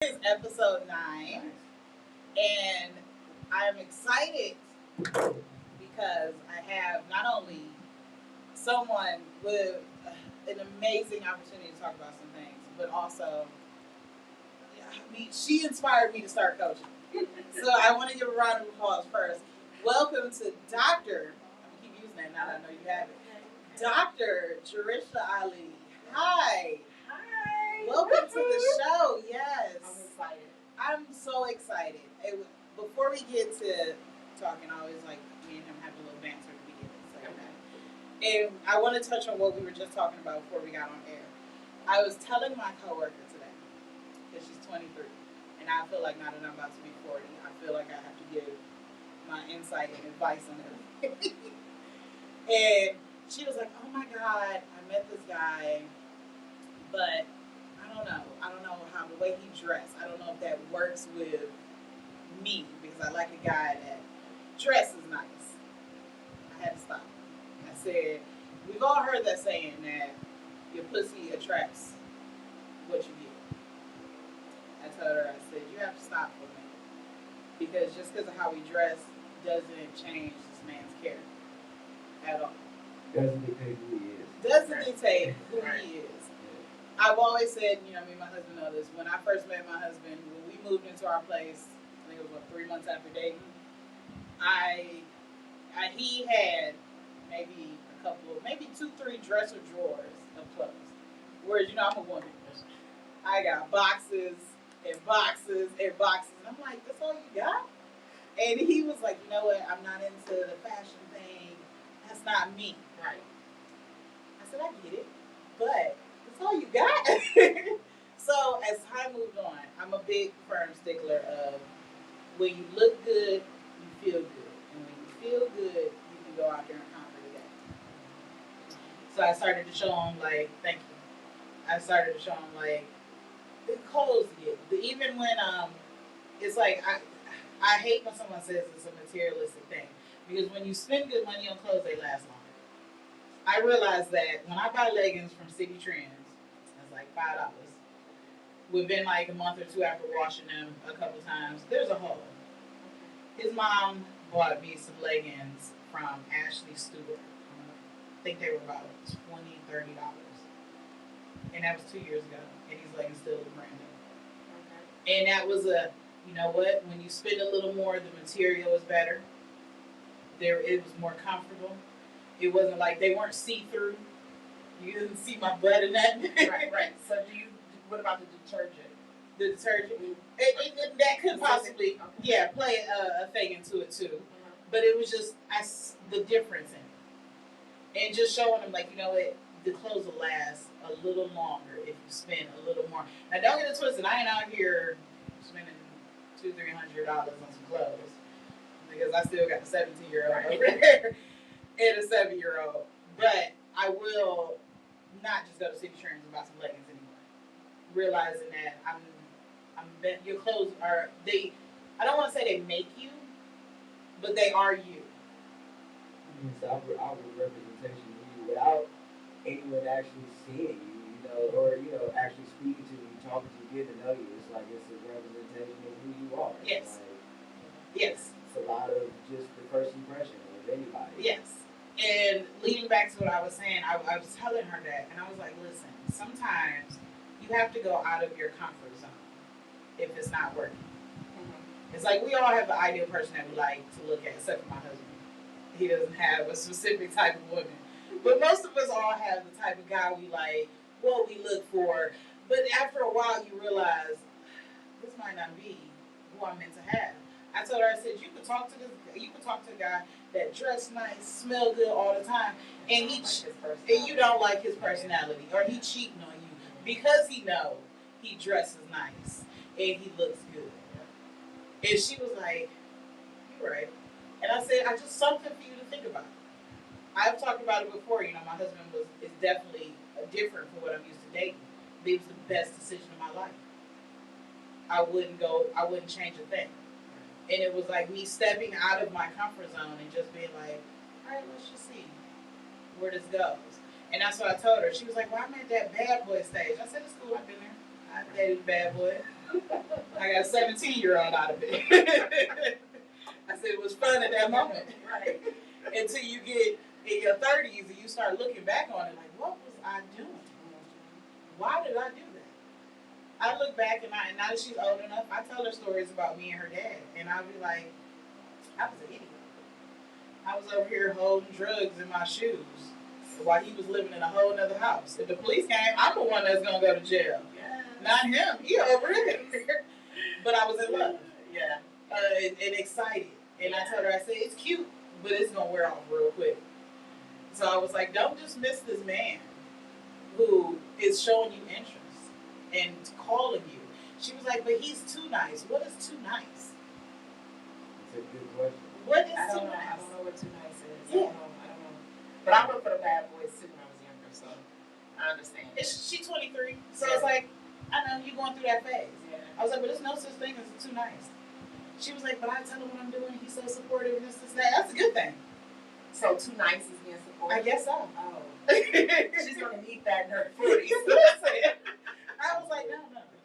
Is episode 9, and I am excited because I have not only someone with an amazing opportunity to talk about some things, but also, I mean, she inspired me to start coaching. So I want to give a round of applause first. Welcome to Dr. I'm going to keep using that now that I know you have it. Dr. Grisia Ali. Hi. Hi. Welcome to the show. Yes. I'm excited. I'm so excited. Before we get to talking, I always like me and him have a little banter at the beginning. So, and I want to touch on what we were just talking about before we got on air. I was telling my coworker today that she's 23, and I feel like now that I'm about to be 40, I feel like I have to give my insight and advice on everything. And she was like, "Oh my God, I met this guy, but I don't know. I don't know how the way he dressed. I don't know if that works with me because I like a guy that dresses nice." I had to stop. I said, "We've all heard that saying that your pussy attracts what you get." I told her, I said, "You have to stop for a minute because just because of how he dressed doesn't change this man's character at all. Doesn't dictate who he is. Doesn't dictate who he is." I've always said, me and my husband know this. When I first met my husband, when we moved into our place, I think it was 3 months after dating. He had maybe a couple, maybe 2, 3 dresser drawers of clothes. Whereas I'm a woman, I got boxes and boxes and boxes, and I'm like, "That's all you got?" And he was like, "You know what? I'm not into the fashion thing. That's not me." Right. I said, "I get it, but that's all you got." So as time moved on, I'm a big firm stickler of when you look good, you feel good, and when you feel good, you can go out there and conquer the day. So I started to show him thank you. I started to show him the clothes to get. Even when it's like I hate when someone says it's a materialistic thing because when you spend good money on clothes, they last longer. I realized that when I buy leggings from City Trends, it's like $5. Within a month or two after washing them a couple times, there's a hole. His mom bought me some leggings from Ashley Stewart. I think they were about $20, $30. And that was 2 years ago. And these leggings still look brand new. And that was you know what? When you spend a little more, the material is better. It was more comfortable. It wasn't like they weren't see-through. You didn't see my butt in that. Right. So what about the detergent? The detergent, that could possibly, play a thing into it too. But it was just the difference in it, and just showing them you know what, the clothes will last a little longer if you spend a little more. Now don't get it twisted. I ain't out here spending $200-300 on some clothes because I still got the 17-year-old over there and a 7-year-old. But I will not just go to City Trends and buy some leggings anymore. Realizing that your clothes are I don't want to say they make you, but they are you. It's outward representation of you without anyone actually seeing you, or actually speaking to you, talking to you, getting to know you. It's a representation of who you are. Yes. Yes. It's a lot of just the first impression of anybody. Yes. And leading back to what I was saying, I was telling her that, and I was like, "Listen, sometimes you have to go out of your comfort zone if it's not working." It's like we all have the ideal person that we like to look at, except for my husband. He doesn't have a specific type of woman. But most of us all have the type of guy we like, what we look for. But after a while, you realize, this might not be who I'm meant to have. I told her, I said, you could talk to a guy that dressed nice, smell good all the time, and you don't like his personality, or he cheating on you because he know he dresses nice and he looks good. And she was like, "You're right." And I said, "I just something for you to think about." I've talked about it before. My husband is definitely different from what I'm used to dating. It was the best decision of my life. I wouldn't change a thing. And it was like me stepping out of my comfort zone and just being like, "All right, let's just see where this goes." And that's what I told her. She was like, "Well, I'm at that bad boy stage." I said, "It's cool. I've been there. I dated a bad boy." I got a 17-year-old out of it. I said it was fun at that moment. Right. Until you get in your 30s and you start looking back on it like, what was I doing? Why did I do that? I look back and now that she's old enough, I tell her stories about me and her dad. And I'll be like, I was an idiot. I was over here holding drugs in my shoes while he was living in a whole other house. If the police came, I'm the one that's going to go to jail. Yes. Not him. He over there. But I was in love. Yeah. And excited. And I told her, I said, it's cute, but it's going to wear off real quick. So I was like, don't dismiss this man who is showing you interest and calling you. She was like, but he's too nice. What is too nice? That's a good question. What is I too don't know. nice? I don't know what too nice is. Yeah. I don't know. But I went for the bad boys too when I was younger, so I understand. She's 23, so it's like, I know you're going through that phase. Yeah. I was like, but there's no such thing as too nice. She was like, but I tell him what I'm doing. He's so supportive and this, that. That's a good thing. So too nice is being supportive? I guess so. Oh. She's going to need that in her 40s. I was like, no.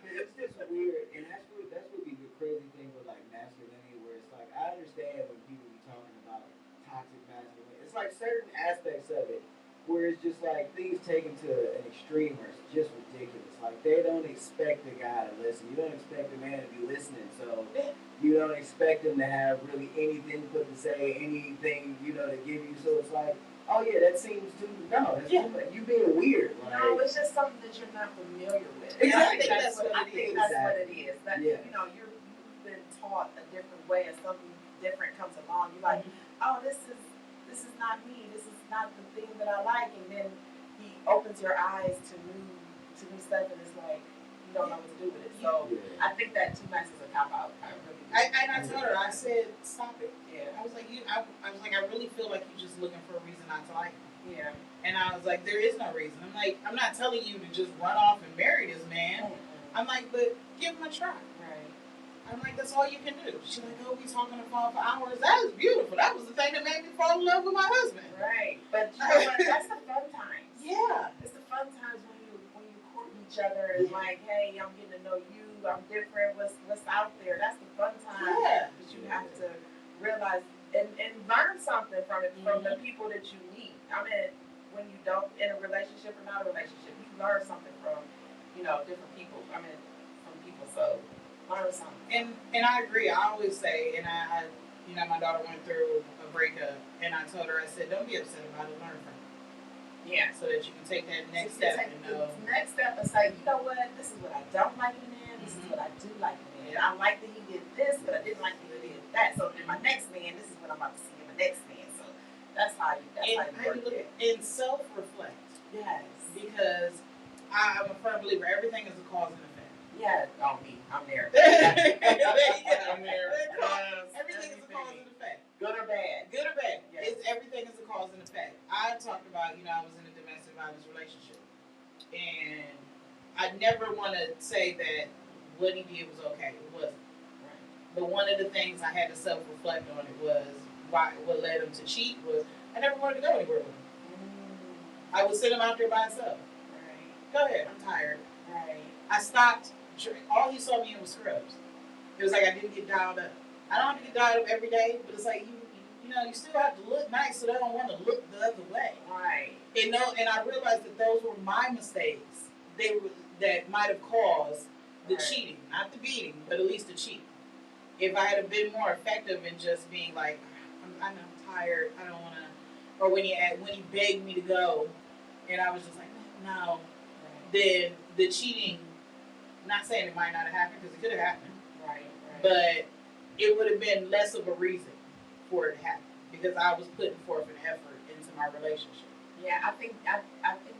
It's just weird, and that's what be the crazy thing with like masculinity, where it's like I understand when people be talking about toxic masculinity. It's like certain aspects of it where it's just like things taken to an extreme where it's just ridiculous. Like they don't expect the guy to listen. You don't expect the man to be listening, so you don't expect him to have really anything to say, anything to give you. So it's like, oh yeah, that seems too that's too much. You being weird. Like, no, it's just something that you're not familiar with. Exactly. That's what it is. That Yeah. you've been taught a different way, and something different comes along. You're like, oh, this is not me. This is not the thing that I like. And then he opens your eyes to new stuff, and it's like you don't know what to do with it. So I think that too nice is a cop out. I really do. I told her, I said, stop it. Yeah. I was like, I really feel like you're just looking for a reason not to like me. Yeah. And I was like, there is no reason. I'm like, I'm not telling you to just run off and marry this man. I'm like, but give him a try. Right. I'm like, that's all you can do. She's like, oh, we talking on the phone for hours. That is beautiful. That was the thing that made me fall in love with my husband. Right. But you know what? That's the fun times. Yeah. It's the fun times when you court each other and like, hey, I'm getting to know you. I'm different. What's out there? That's the fun time. Yeah. But you have to realize and learn something from it, from the people that you meet. I mean, when you don't in a relationship or not a relationship, you learn something from different people. I mean, from people. So learn something. And I agree. I always say, and I my daughter went through a breakup, and I told her, I said, don't be upset about it. Learn from it. Yeah. So that you can take that next step and know. The next step and say, you know what? This is what I don't like in a man. This is what I do like in a man. I like that he did this, but I didn't like that he did that. So in my next man, this is what I'm about to see in my next man. So that's how you work it. And self-reflect. Yes. Because I'm a firm believer. Everything is a cause and effect. Yeah. Oh, me. I'm there. I'm there. Everything is a cause and effect. Good or bad. Good or bad. Yes. Everything is a cause and effect. I talked about, I was in a domestic violence relationship. And I never want to say that what he did was okay. It wasn't. Right. But one of the things I had to self-reflect on it was what led him to cheat was I never wanted to go anywhere with him. I would send him out there by himself. Right. Go ahead, I'm tired. Right. I stopped. All he saw me in was scrubs. It was like I didn't get dialed up. I don't have to get dialed up every day, but it's like you still have to look nice, so they don't want to look the other way. Right. And I realized that those were my mistakes. That might have caused the cheating, not the beating, but at least the cheating. If I had been more effective in just being like, I'm tired, I don't want to, or when he begged me to go, and I was just like, no, then the cheating. Not saying it might not have happened because it could have happened, right. But it would have been less of a reason for it to happen because I was putting forth an effort into my relationship. Yeah, I think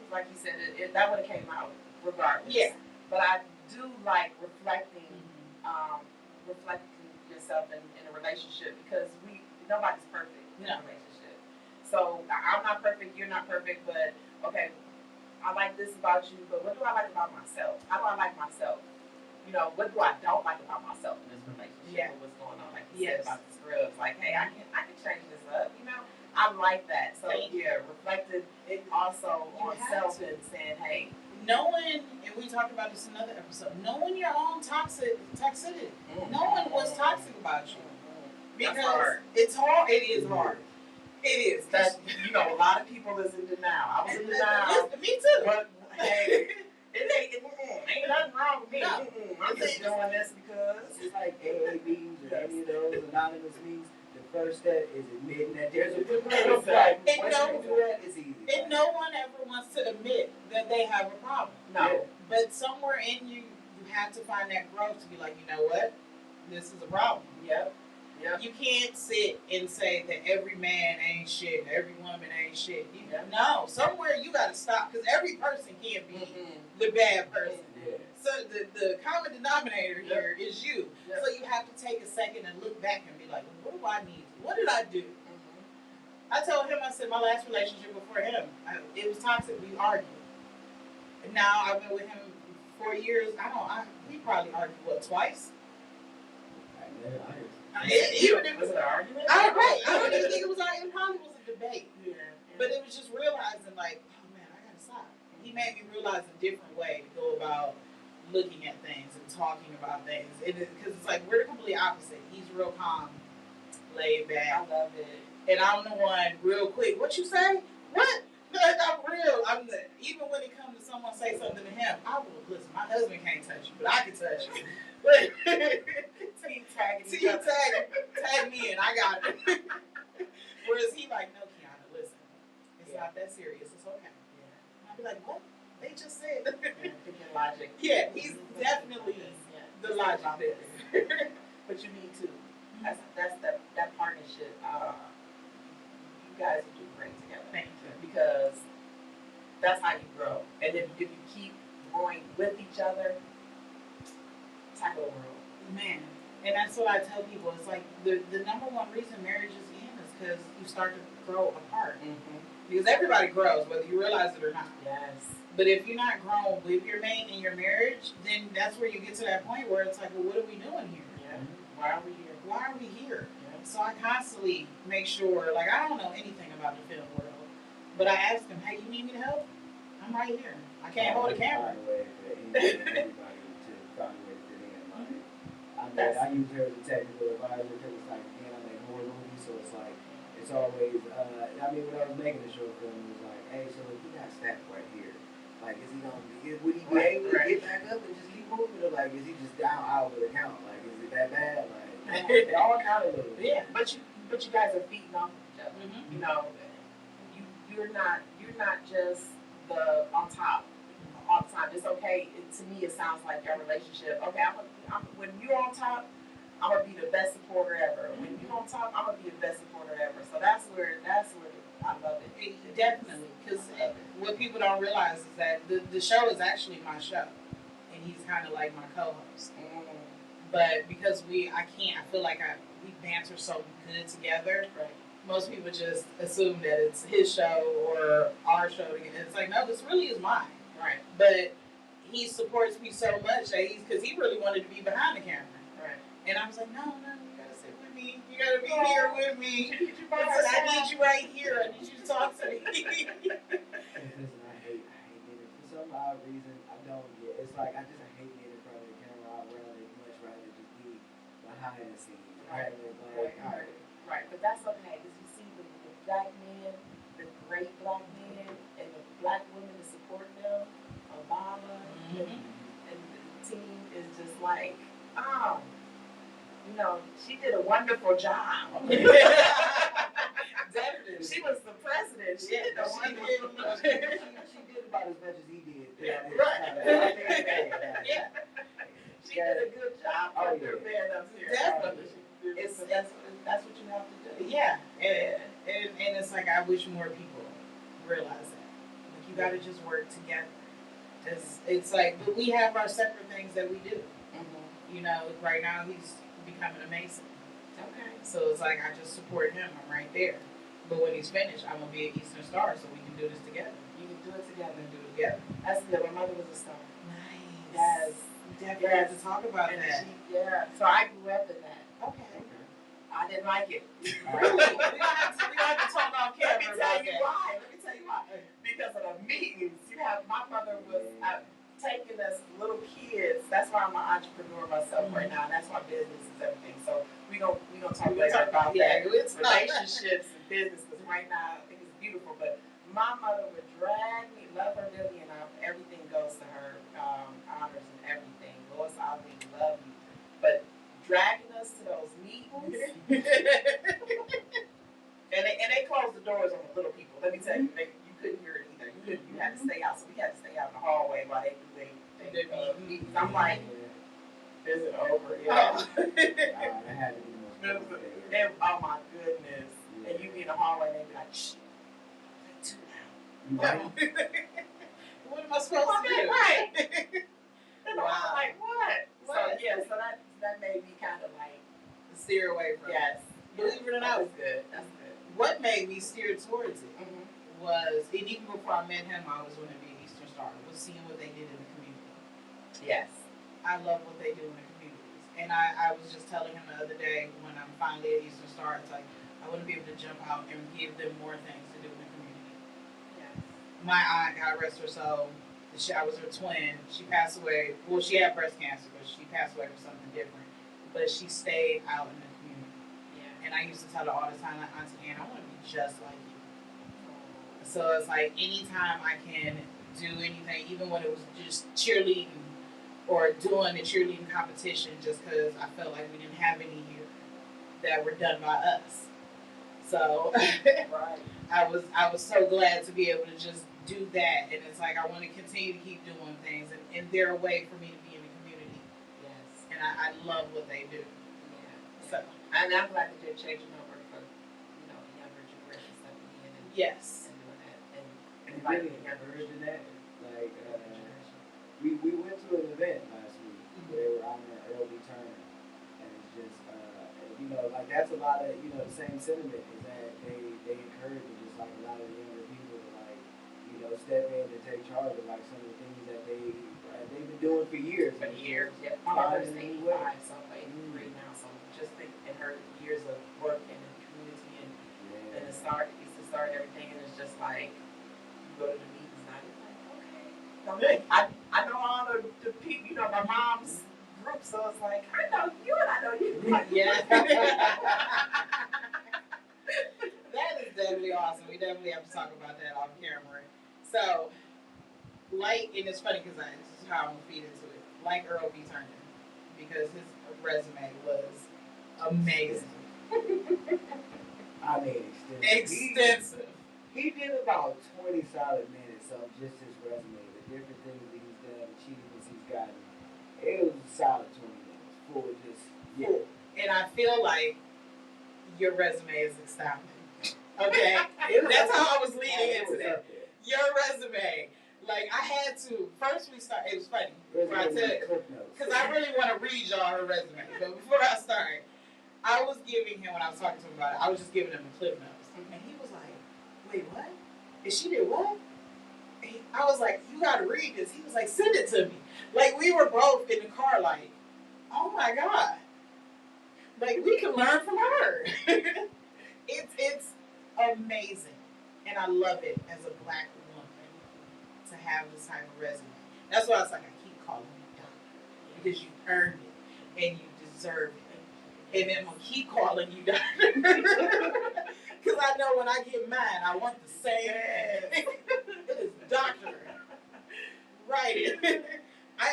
like you said, that would have came out regardless. Yeah. But I do like reflecting yourself in a relationship because nobody's perfect in a relationship. So I'm not perfect, you're not perfect, but okay. I like this about you, but what do I like about myself? How do I like myself? What do I don't like about myself in this relationship? Yeah. What's going on? Like you said about the scrubs. Like, hey, I can change this up. I like that. So reflecting it also on self and saying, hey. Knowing, and we talked about this in another episode. Knowing your own toxicity. Knowing what's toxic about you. Because it's hard. It is hard. It is. That, you know, a lot of people is in denial. I was in denial. Me too. But hey, ain't nothing wrong with me. No. I'm just doing this because It's like AABs or any of those anonymous means. The first step is admitting that there's a problem. Right. Once you do that, it's easy. And no one ever wants to admit that they have a problem. no. But somewhere in you, you have to find that growth to be like, you know what? This is a problem. Yep. You can't sit and say that every man ain't shit, every woman ain't shit. Yep. No, somewhere you got to stop because every person can't be the bad person. Yeah. So the common denominator here is you. Yep. So you have to take a second and look back and be like, what do I need? What did I do? I told him, I said, my last relationship before him, it was toxic. We argued. And now I've been with him 4 years. We probably argued, twice? Even if Was it an argument? I don't even think it was it probably was a debate. Yeah. But it was just realizing, like, oh man, I gotta stop. He made me realize a different way to go about looking at things and talking about things. Because it's like we're completely opposite. He's real calm, laid back. I love it. And I'm the one real quick. What you say? What? No, I'm real. Even when it comes to someone say something to him, I will listen. My husband can't touch you, but I can touch you. But Team tagging. tag me in. I got it. Whereas he like, no, Kiana, listen. It's not that serious. It's okay. And I'll be like, what? They just said. Thinking logic. Yeah, he's definitely the logic there. But you need to. That's that partnership. You guys will do great together. Thank you. Because that's how you grow. And if you keep growing with each other, tackle the world. Man, and that's what I tell people. It's like the number one reason marriages end is because you start to grow apart. Because everybody grows, whether you realize it or not. Yes. But if you're not growing with your mate in your marriage, then that's where you get to that point where it's like, well, what are we doing here? Yeah. Why are we here? Why are we here? Yeah. So I constantly make sure, like, I don't know anything about the film world, but I ask them, hey, you need me to help? I'm right here. I can't hold a camera. I use her as a technical advisor because it's like, again, I make horror movies, so it's like, it's always, when I was making the short film, it was like, hey, so if he got stabbed right here, like, would he be able to get back up and just keep moving, or like, is he just down out with a count? Like, is it that bad? Like, they all count a little bit. Yeah, but you guys are feeding off of each other. You know, you're not just the on top all the time. It's okay. To me, it sounds like your relationship. Okay, when you're on top, I'm gonna be the best supporter ever. When you're on top, I'm gonna be the best supporter ever. So that's where I love it. Definitely, because what people don't realize is that the show is actually my show, and he's kind of like my co-host. But because I feel like we banter so good together. Right. Most people just assume that it's his show or our show together. It's like, no, this really is mine. Right. But he supports me so much that because he really wanted to be behind the camera. Right. And I was like, no, you gotta sit with me. You gotta be here with me. I need you right here. I need you to talk to me. Listen, I hate it. For some odd reason, I don't get. It's like I hate being in front of the camera. I'd much rather just be behind the scenes. Right. Right. But that's okay because you see the black men, the great black men, and the black women that support them, Obama, and the team is just like, she did a wonderful job. Definitely. She was the president. She did a wonderful job. She did about as much as he did. Right. Yeah. She did a good job up there, man, up here. Definitely. That's what you have to do. Yeah. And it's like, I wish more people realize that. Like, you got to just work together. It's like, but we have our separate things that we do. You know, right now he's becoming a Mason. Okay. So it's like, I just support him. I'm right there. But when he's finished, I'm going to be an Eastern Star, so we can do this together. You can do it together. That's good. My mother was a star. Nice. Yes. Definitely have to talk about and that. So I grew up in that. Okay. I didn't like it. Really? we don't have to talk off camera. Let me tell you why. Because of the meetings. My mother was taken us little kids. That's why I'm an entrepreneur myself right now, and that's why business is everything. So we gonna talk later about that. It's Relationships and business, because right now I think it's beautiful. But my mother would drag me, love her dearly, and everything goes to her, honors and everything. Lois Ali, love you, but dragging us to those meetings. And they closed the doors on the little people. Let me tell you, you couldn't hear it either. You had to stay out. So we had to stay out in the hallway while they do their meetings. I'm like, is it over? Yeah. I had to be Oh my goodness. Yeah. And you be in the hallway and they be like, shh, that's too loud. What am I supposed to do? Right. And wow. I'm like, what? So yeah, so that made me kind of like steer away from it. Yes. Believe it or not, that's good. That's good. What made me steer towards it was, and even before I met him, I was going to be an Eastern Star, was seeing what they did in the community. Yes. I love what they do in the communities. And I was just telling him the other day, when I'm finally at Eastern Star, it's like, I want to be able to jump out and give them more things to do in the community. Yes. My aunt, God rest her soul, I was her twin. She passed away. Well, she had breast cancer, but she passed away for something different. But she stayed out in the community. And I used to tell her all the time, like, Auntie Ann, I want to be just like you. So it's like anytime I can do anything, even when it was just cheerleading or doing the cheerleading competition, just because I felt like we didn't have any here that were done by us. So right. I was so glad to be able to just do that. And it's like I want to continue to keep doing things, and they're a way for me to be in the community. Yes. And I love what they do. Yeah. So. And I'm glad that you're changing over for, younger generation stepping in and yes. And doing that and really encouraging that. Like we went to an event last week where they were honoring Earl B. Turner, and it's just like that's a lot of the same sentiment is that they encourage just like a lot of the younger people to step in and take charge of like some of the things that they've been doing for years. For years, yeah. My mother's 85, so I'm 83 now, so just think in her years of work in the community and the start, used to start everything, and it's just like you go to the meetings and I'm like, okay. I know all the people, my mom's group, so it's like I know you and I know you. Yeah. That is definitely awesome. We definitely have to talk about that off camera. So, and it's funny because this is how I'm gonna feed into it. Like Earl B. Turner, because his resume was amazing. I mean, extensive. He did about 20 solid minutes of just his resume, the different things that he's done, achievements he's gotten. It was a solid 20 minutes, full of just full. And I feel like your resume is astounding. Okay, that's how I was leading into that. Your resume. Like, I had to, first we started, it was funny, before I tell you, because I really want to read y'all her resume, but before I started, I was giving him, when I was talking to him about it, I was just giving him the clip notes, and he was like, wait, what? And she did what? I was like, you got to read this. He was like, send it to me. Like, we were both in the car like, oh my God. Like, we can learn from her. It's amazing, and I love it as a Black woman to have this type of resume. That's why I was like, I keep calling you doctor, because you earned it and you deserve it. And then I'm gonna keep calling you doctor, because I know when I get mine, I want the same. It is doctor. Right. I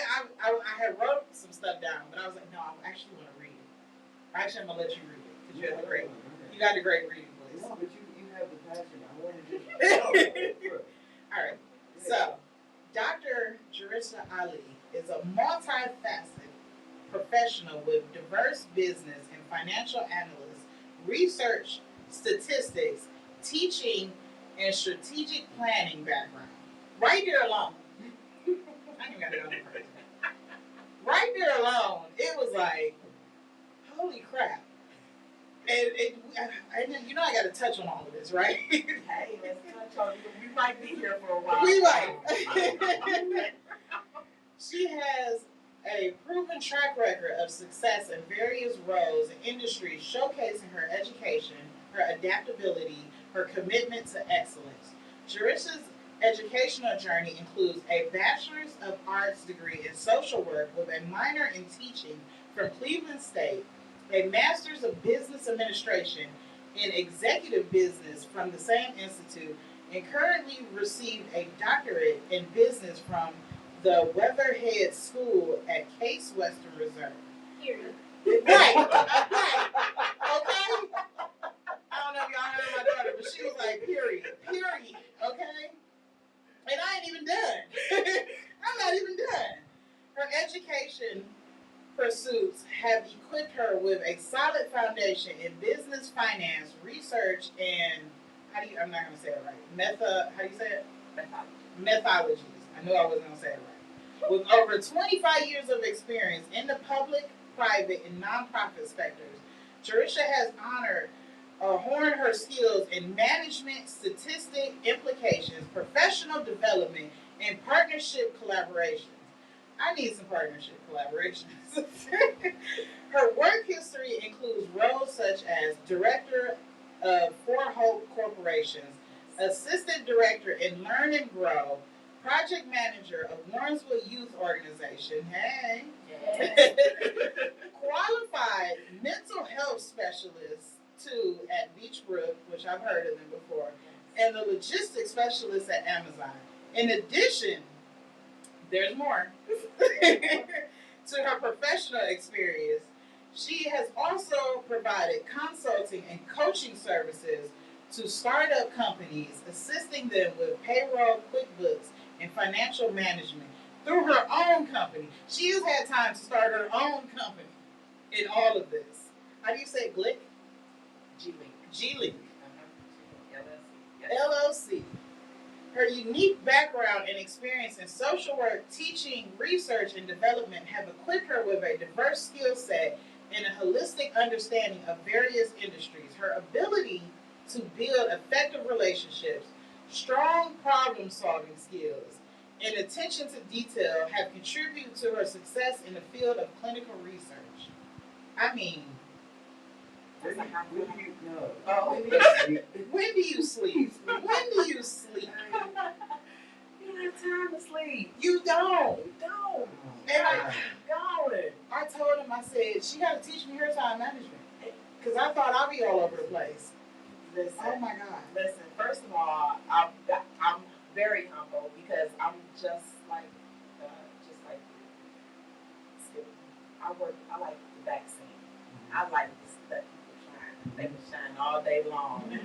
had wrote some stuff down, but I was like, no, I actually want to read it. Actually, I'm gonna let you read it because you have a great. You got a great reading voice. No, but you have the passion. I want to just. All right. So, Dr. Grisia Ali is a multifaceted professional with diverse business and financial analyst, research, statistics, teaching, and strategic planning background. Right there alone. I ain't got to go no further. Right there alone, it was like, holy crap. And I got to touch on all of this, right? Hey, let's touch on it. We might be here for a while. We might. She has a proven track record of success in various roles and industries, showcasing her education, her adaptability, her commitment to excellence. Grisia's educational journey includes a Bachelor's of Arts degree in social work with a minor in teaching from Cleveland State, a Master's of Business Administration in Executive Business from the same institute, and currently received a doctorate in business from the Weatherhead School at Case Western Reserve. Period. Right, right. Okay? I don't know if y'all heard my daughter, but she was like, period, period. Okay? And I ain't even done. I'm not even done. Her education pursuits have equipped her with a solid foundation in business, finance, research, and I'm not gonna say it right. How do you say it? Methodologies. I knew I wasn't gonna say it right. With over 25 years of experience in the public, private, and nonprofit sectors, Grisia has honed her skills in management, statistic implications, professional development, and partnership collaborations. I need some partnership collaborations. Her work history includes roles such as Director of For Hope Corporations, Assistant Director in Learn and Grow, Project Manager of Lawrenceville Youth Organization, hey, Yes. Qualified Mental Health Specialist too at Beachbrook, which I've heard of them before, and the Logistics Specialist at Amazon. In addition, there's more to her professional experience. She has also provided consulting and coaching services to startup companies, assisting them with payroll, QuickBooks, and financial management through her own company. She has had time to start her own company in all of this. How do you say Glick? G-Link. G-Link. LLC. LLC. Her unique background and experience in social work, teaching, research, and development have equipped her with a diverse skill set and a holistic understanding of various industries. Her ability to build effective relationships, strong problem-solving skills, and attention to detail have contributed to her success in the field of clinical research. I mean, When do you know? Oh. when do you sleep? When do you sleep? You don't have time to sleep. You don't. You don't. And Going. I told him, I said, she got to teach me her time management. Because I thought I'd be all over the place. Listen. Oh my God. Listen. First of all, I'm very humble because I'm just like Skip. I like the back scene. I like to let people shine. They can shine all day long.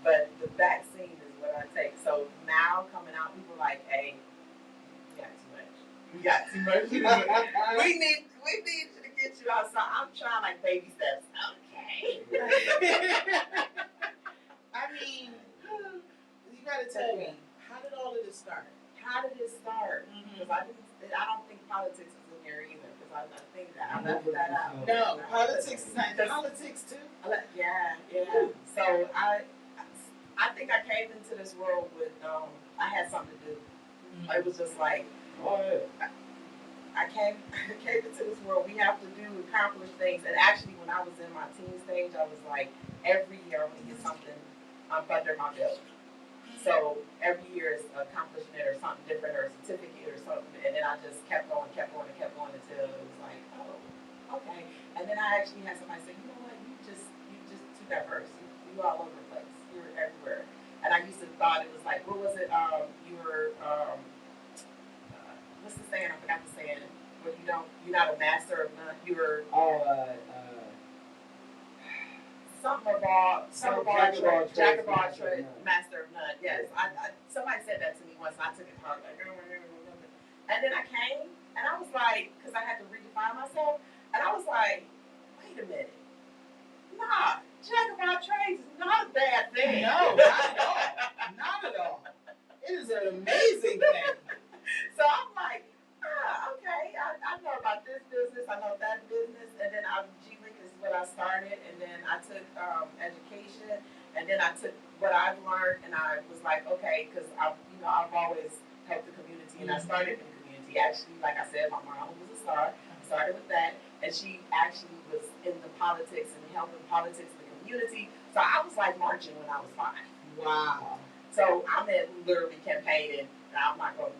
But the back scene is what I take. So now coming out, people are like, hey, you got too much. You got too much. we need you to get you outside. I'm trying like baby steps. Okay. I mean, you got to tell me, how did all of this start? How did it start? Because I don't think politics is in there either. Because I think that I left that out. No, politics is not. Politics too. Yeah. So I think I came into this world with I had something to do. It was just like I came into this world. We have to accomplish things. And actually, when I was in my teen stage, I was like, every year I'm gonna get something under my belt. So every year is an accomplishment or something different or a certificate or something. And then I just kept going until it was like, oh, okay. And then I actually had somebody say, you know what, you just too diverse. You all over the place. You're everywhere. And I used to thought it was like, what was it? You were what's the saying? I forgot the saying. Where you're not a master of none. You were jack of all trades, master of none. Yes, I somebody said that to me once, and I took it hard. Like, and then I came, and I was like, because I had to redefine myself, and I was like, wait a minute, nah, jack of all trades is not a bad thing. No, not at all. Not at all. It is an amazing thing. So I'm like, okay, I know about this business, I know that business, and then G-Link is what I started, and then I took education, and then I took what I've learned, and I was like, okay, because I've always helped the community, and I started in the community. Actually, like I said, my mom was a star. I started with that, and she actually was in the politics and helping politics in the community. So I was like marching when I was 5. Wow. So I'm at literally campaigning. Now I'm not going to.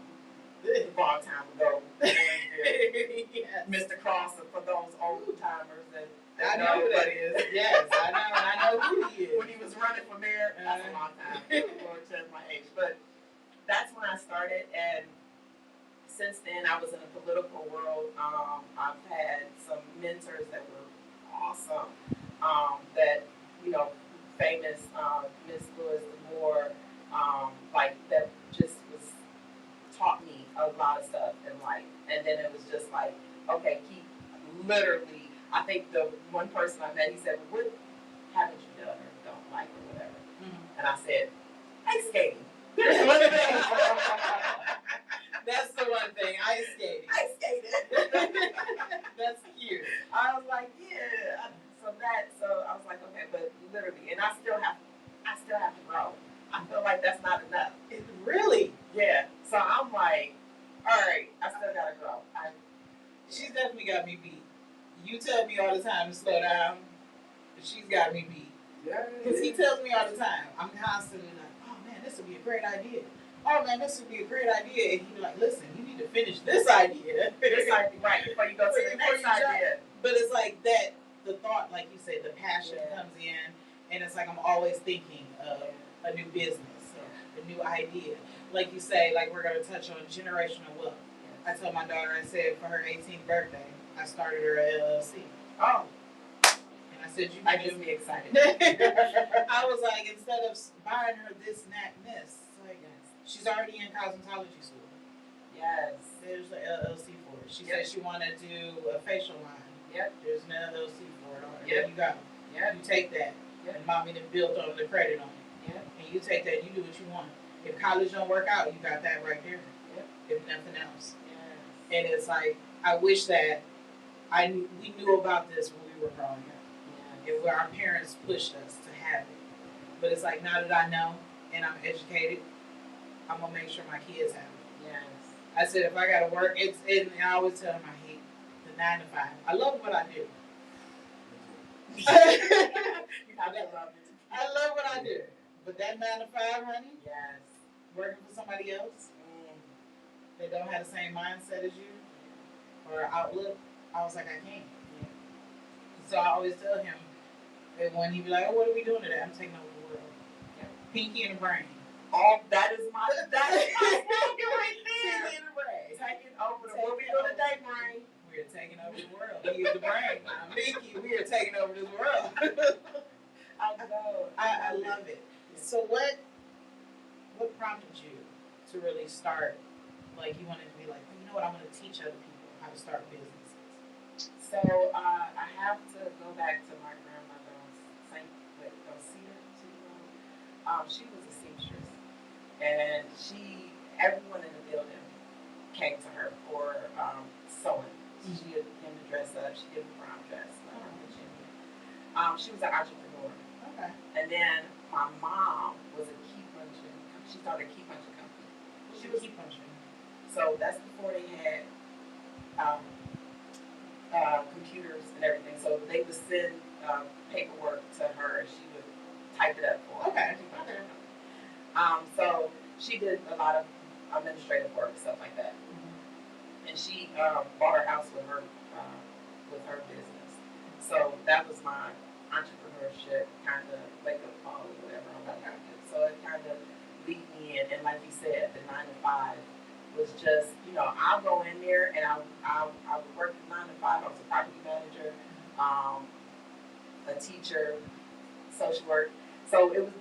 This is a long time ago. Yes. Mr. Crosser for those old timers that I know who that is. Yes, I know who he is. When he was running for mayor, that's a long time. Lord says my age, but that's when I started, and since then I was in the political world. I've had some mentors that were awesome. That famous Miss Lewis Moore, like that just was taught me a lot of stuff in life. And then it was just like, okay, literally, I think the one person I met, he said, well, what haven't you done or don't like or whatever? Mm-hmm. And I said, ice skating. That's the one thing, ice skating. Ice skating. That's cute. I was like, yeah. So I was like, okay, but literally, and I still have to grow. I feel like that's not enough. Really? Yeah. So I'm like, all right, I still gotta grow. She's definitely got me beat. You tell me all the time to slow down. She's got me beat. Because he tells me all the time. I'm constantly like, oh man, this would be a great idea. Oh man, this would be a great idea. And he'd be like, listen, you need to finish this idea. This idea, right, before you go to the next idea. But it's like that, the thought, like you said, the passion comes in, and it's like I'm always thinking of a new business, a new idea. Like you say, like we're going to touch on generational wealth. I told my daughter, I said for her 18th birthday, I started her LLC. Oh. And I said, I just be excited. I was like, instead of buying her this and that and this, like, she's already in cosmetology school. Yes. There's an LLC for it. She said she wanted to do a facial line. Yep. There's an LLC for it. There you go. Yep. You take that. Yep. And mommy done built on the credit on it. Yep. And you take that, you do what you want. If college don't work out, you got that right there. Yep. If nothing else. Yes. And it's like, I wish that we knew about this when we were growing up. Yes. And where our parents pushed us to have it. But it's like, now that I know and I'm educated, I'm going to make sure my kids have it. Yes. I said, if I got to work, and I always tell them I hate the 9 to 5. I love what I do. I love what I do. But that 9 to 5, honey, yes, working for somebody else, they don't have the same mindset as you or outlook, I was like, I can't. Yeah. So I always tell him, and when he be like, oh, what are we doing today? I'm taking over the world. Yeah. Pinky and the brain. Oh, that is my slogan right there. Pinky and the brain. Taking over the world. What we doing today, brain? We are taking over the world. He is the brain. I'm Pinky. We are taking over this world. I know. I love it. So what prompted you to really start, like you wanted to be like, you know what, I'm going to teach other people how to start businesses? So I have to go back to my grandmother, Cedar. She was a seamstress, and everyone in the building came to her for sewing. Mm-hmm. She had him to dress up. She did a prom dress. She was an entrepreneur. Okay. And then my mom was a key punching. She started a key punching company. She was key punching. So that's before they had computers and everything. So they would send paperwork to her, and she would type it up for her. Okay. So she did a lot of administrative work, stuff like that. Mm-hmm. And she bought her house with her business. So that was my entrepreneurship kind of wake up call or whatever I'm about to do. So it kind of lead me in, and like you said, the 9 to 5 was just, I'll go in there and I would work 9 to 5. I was a property manager, a teacher, social work. So it was,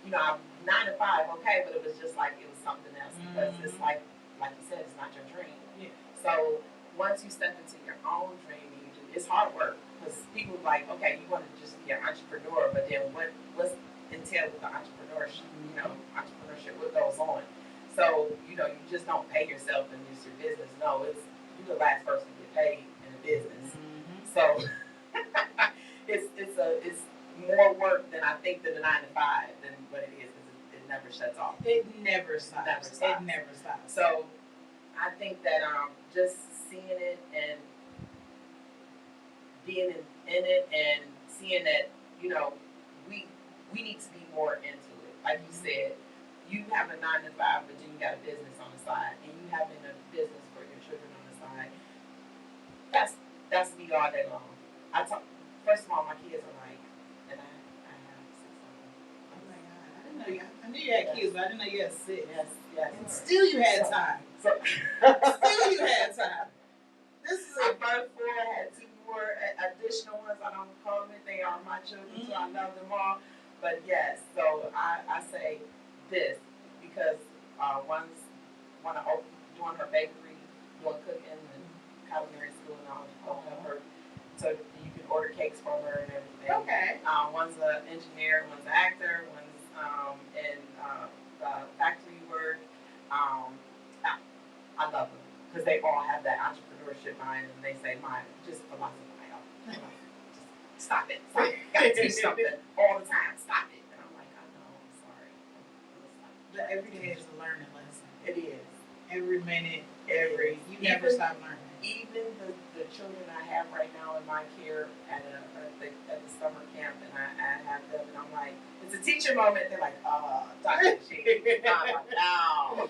9 to 5, okay, but it was just like it was something else because it's like you said, it's not your dream. Yeah. So once you step into your own dream, it's hard work because people are like, okay, you want to just be an entrepreneur, but then what's entailed with the entrepreneurship? Entrepreneurship, what goes on? So you just don't pay yourself and it's your business. No, you're the last person to get paid in a business. Mm-hmm. So it's more work than I think than the 9 to 5 than what it is because it never shuts off. It never stops. It never stops. So I think that just seeing it and being in it and seeing that we need to be more into it. Like you said, you have a 9 to 5, but then you got a business on the side, and you having a business for your children on the side. That's me all day long. First of all, my kids are like, and I have 6 of them. Oh my God, I knew you had kids, but I didn't know you had 6. Yes. And still you had time. So Still you had time. This is I birthed 4. I had 2 more additional ones. I don't call them it. They are my children, so I love them all. But yes, so I say this because one's doing her bakery, doing cooking and culinary school, and I'll help her. So you can order cakes from her and everything. okay. One's an engineer, one's an actor, one's in factory work. I love them because they all have that entrepreneurship mind, and they say, "Mine, just philosophy. Just stop it. You gotta teach something all the time. Stop it." And I'm like, "I know. I'm sorry. But every day is a learning lesson. It is. Every minute, you never stop learning. Even the children I have right now in my care at the summer camp, and I have them, and I'm like, it's a teacher moment. They're like, Dr. G. I'm like, no.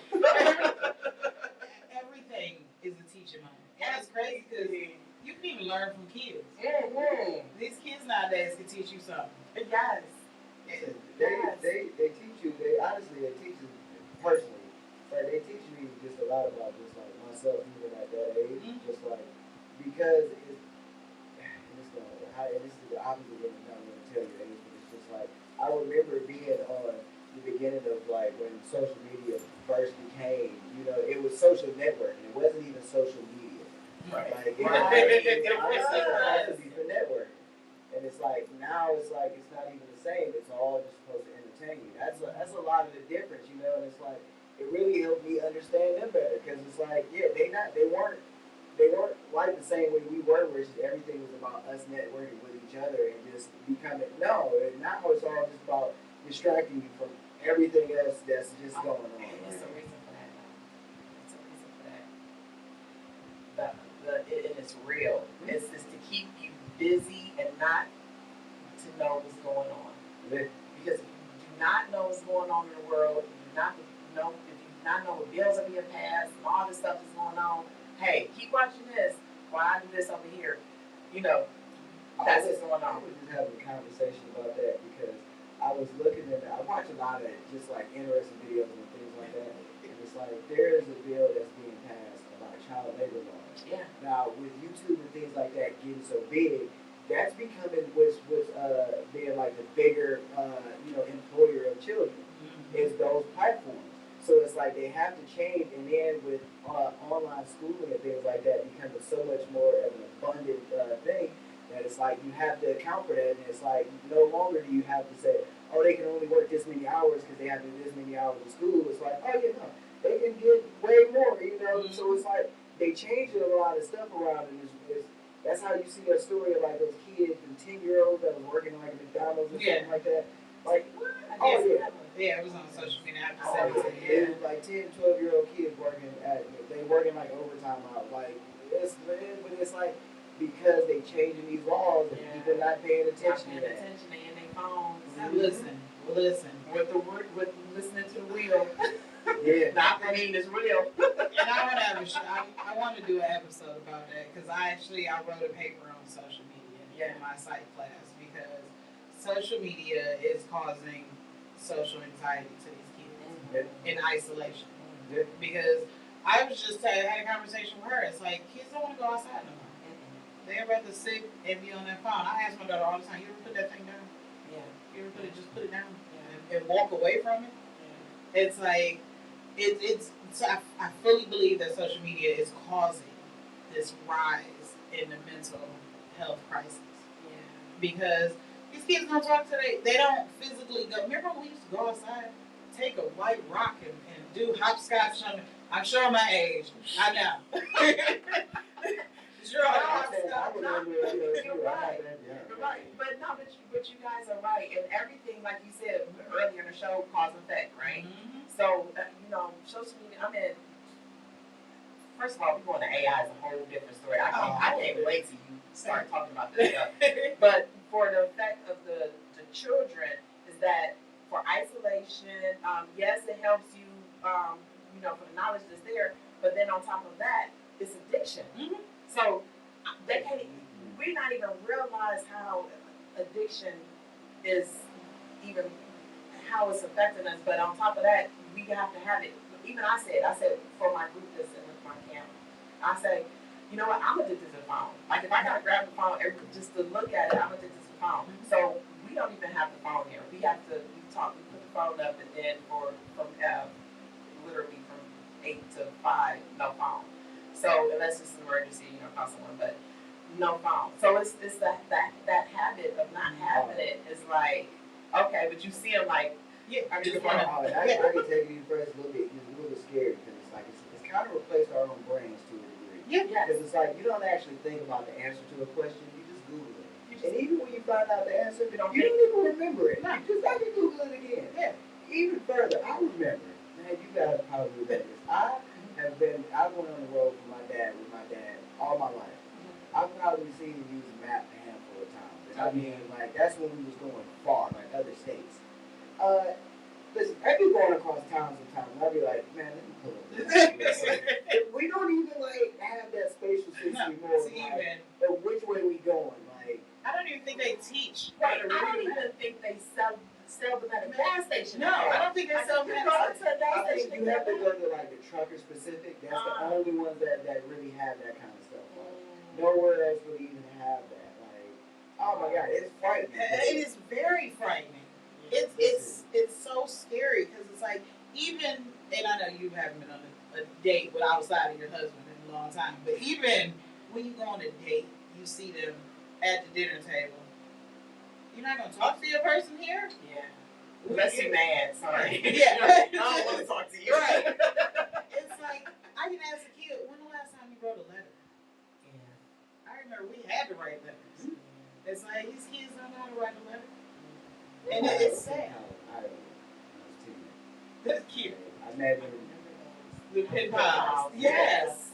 Everything is a teacher moment. And it's crazy because you can even learn from kids. Mm-hmm. These kids nowadays can teach you something. Yes. They teach you. They teach you personally. Like they teach me just a lot about just like myself even at that age. Mm-hmm. Just like because this is the opposite of not going to tell you age, but it's just like I remember being on the beginning of like when social media first became, it was social networking. It wasn't even social media. Right. Like it Right. was supposed to be for networking. And it's like now it's like it's not even the same. It's all just supposed to entertain you. That's a lot of the difference, and it's like it really helped me understand them better because it's like they weren't like the same way we were, where everything was about us networking with each other and just becoming now it's all just about distracting you from everything else that's just going on. It's a reason for that. It's a reason for that. And it's real. It's just to keep you busy and not to know what's going on. Yeah. Because if you do not know what's going on in the world, if you do not know what bills are being passed and all this stuff is going on, hey, keep watching this while I do this over here. That's what's going on. I was just having a conversation about that because I was looking at I watch a lot of just like interesting videos and things like that. And it's like there is a bill that's being passed about child labor laws. Yeah. Now with YouTube and things like that getting so big, that's becoming what's being like the bigger employer of children is those platforms. So it's like they have to change, and then with online schooling and things like that becoming so much more of an abundant thing that it's like you have to account for that, and it's like no longer do you have to say, oh, they can only work this many hours because they have to do this many hours of school. It's like, oh, they can get way more, So it's like they changed a lot of stuff around, and that's how you see a story of like those kids and 10-year-olds that was working like at McDonald's or something like that. Like, yeah, it was on social media after 17. It was like 10, 12-year-old kids working like overtime out. Like, but it's like because they changing these laws and people not paying attention to that. They in their phones. Listen. With listening to the wheel. Yeah. Not mean it's real. And I want to do an episode about that because I wrote a paper on social media in my psych class because social media is causing social anxiety to these kids in isolation. Because I was just had a conversation with her. It's like kids don't want to go outside no more. They're rather sit and be on their phone. I ask my daughter all the time, you ever put that thing down? Yeah. You ever put it down and walk away from it? Yeah. It's like I fully believe that social media is causing this rise in the mental health crisis. Yeah. Because these kids don't talk to they don't physically go. Remember when we used to go outside, take a white rock and do hopscotch on it? I'm showing my age. I know. Sure, You're right. But you guys are right. And everything, like you said earlier in the show, cause and effect, right? Mm-hmm. So, social media, first of all, we're going to AI is a whole different story. I can't wait till you start talking about this stuff. But for the effect of the children is that for isolation, yes, it helps top of that, it's addiction. Mm-hmm. So they can't. We not even realize how addiction is even how it's affecting us. But on top of that, we have to have it. Even I said for my group that's in my camp, I say, you know what? I'm addicted to the phone. Like if I gotta grab the phone just to look at it, I'm addicted to the phone. So we don't even have the phone here. We have to we put the phone up, and then from literally from 8 to 5, no phone. So unless it's an emergency, call someone, but no phone. So it's that habit of not having it is like, okay, but you see them like, yeah, I just want to. I can take you first a little bit. It's a little scary because it's like it's kind of replaced our own brains to a degree. Yeah. Because it's like you don't actually think about the answer to a question. You just Google it. And even when you find out the answer, you don't even remember it. No. You just have to Google it again. Yeah. Even further, I remember. Man, you guys probably remember this. I went on the road with my dad all my life. I've probably seen him use a map a handful of times. And I mean, like, that's when we was going far, like other states. Listen, I'd be going across towns sometimes, and I'd be like, man, let me pull up this. We don't even, like, have that spatial system anymore. Like, which way we going? Like, I don't even think they teach. Right, I don't even think they sell them at a gas station. No, I don't think they sell them at a gas station. You have to go to, like, the trucker specific. That's the only ones that really have that kind of stuff. Nowhere else would even have that. Like, oh my God, it's frightening. It is very frightening. It's so scary because it's like even, and I know you haven't been on a date with outside of your husband in a long time, but even when you go on a date, you see them at the dinner table. You're not gonna talk to your person here. Yeah. Unless you're mad, sorry. Yeah. I don't want to talk to you. Right. It's like I can ask a kid, when the last time you wrote a letter? I remember we had to write letters. It's like these kids don't know how to write a letter. And it's sad. That's cute. I never the pen pals. Yes.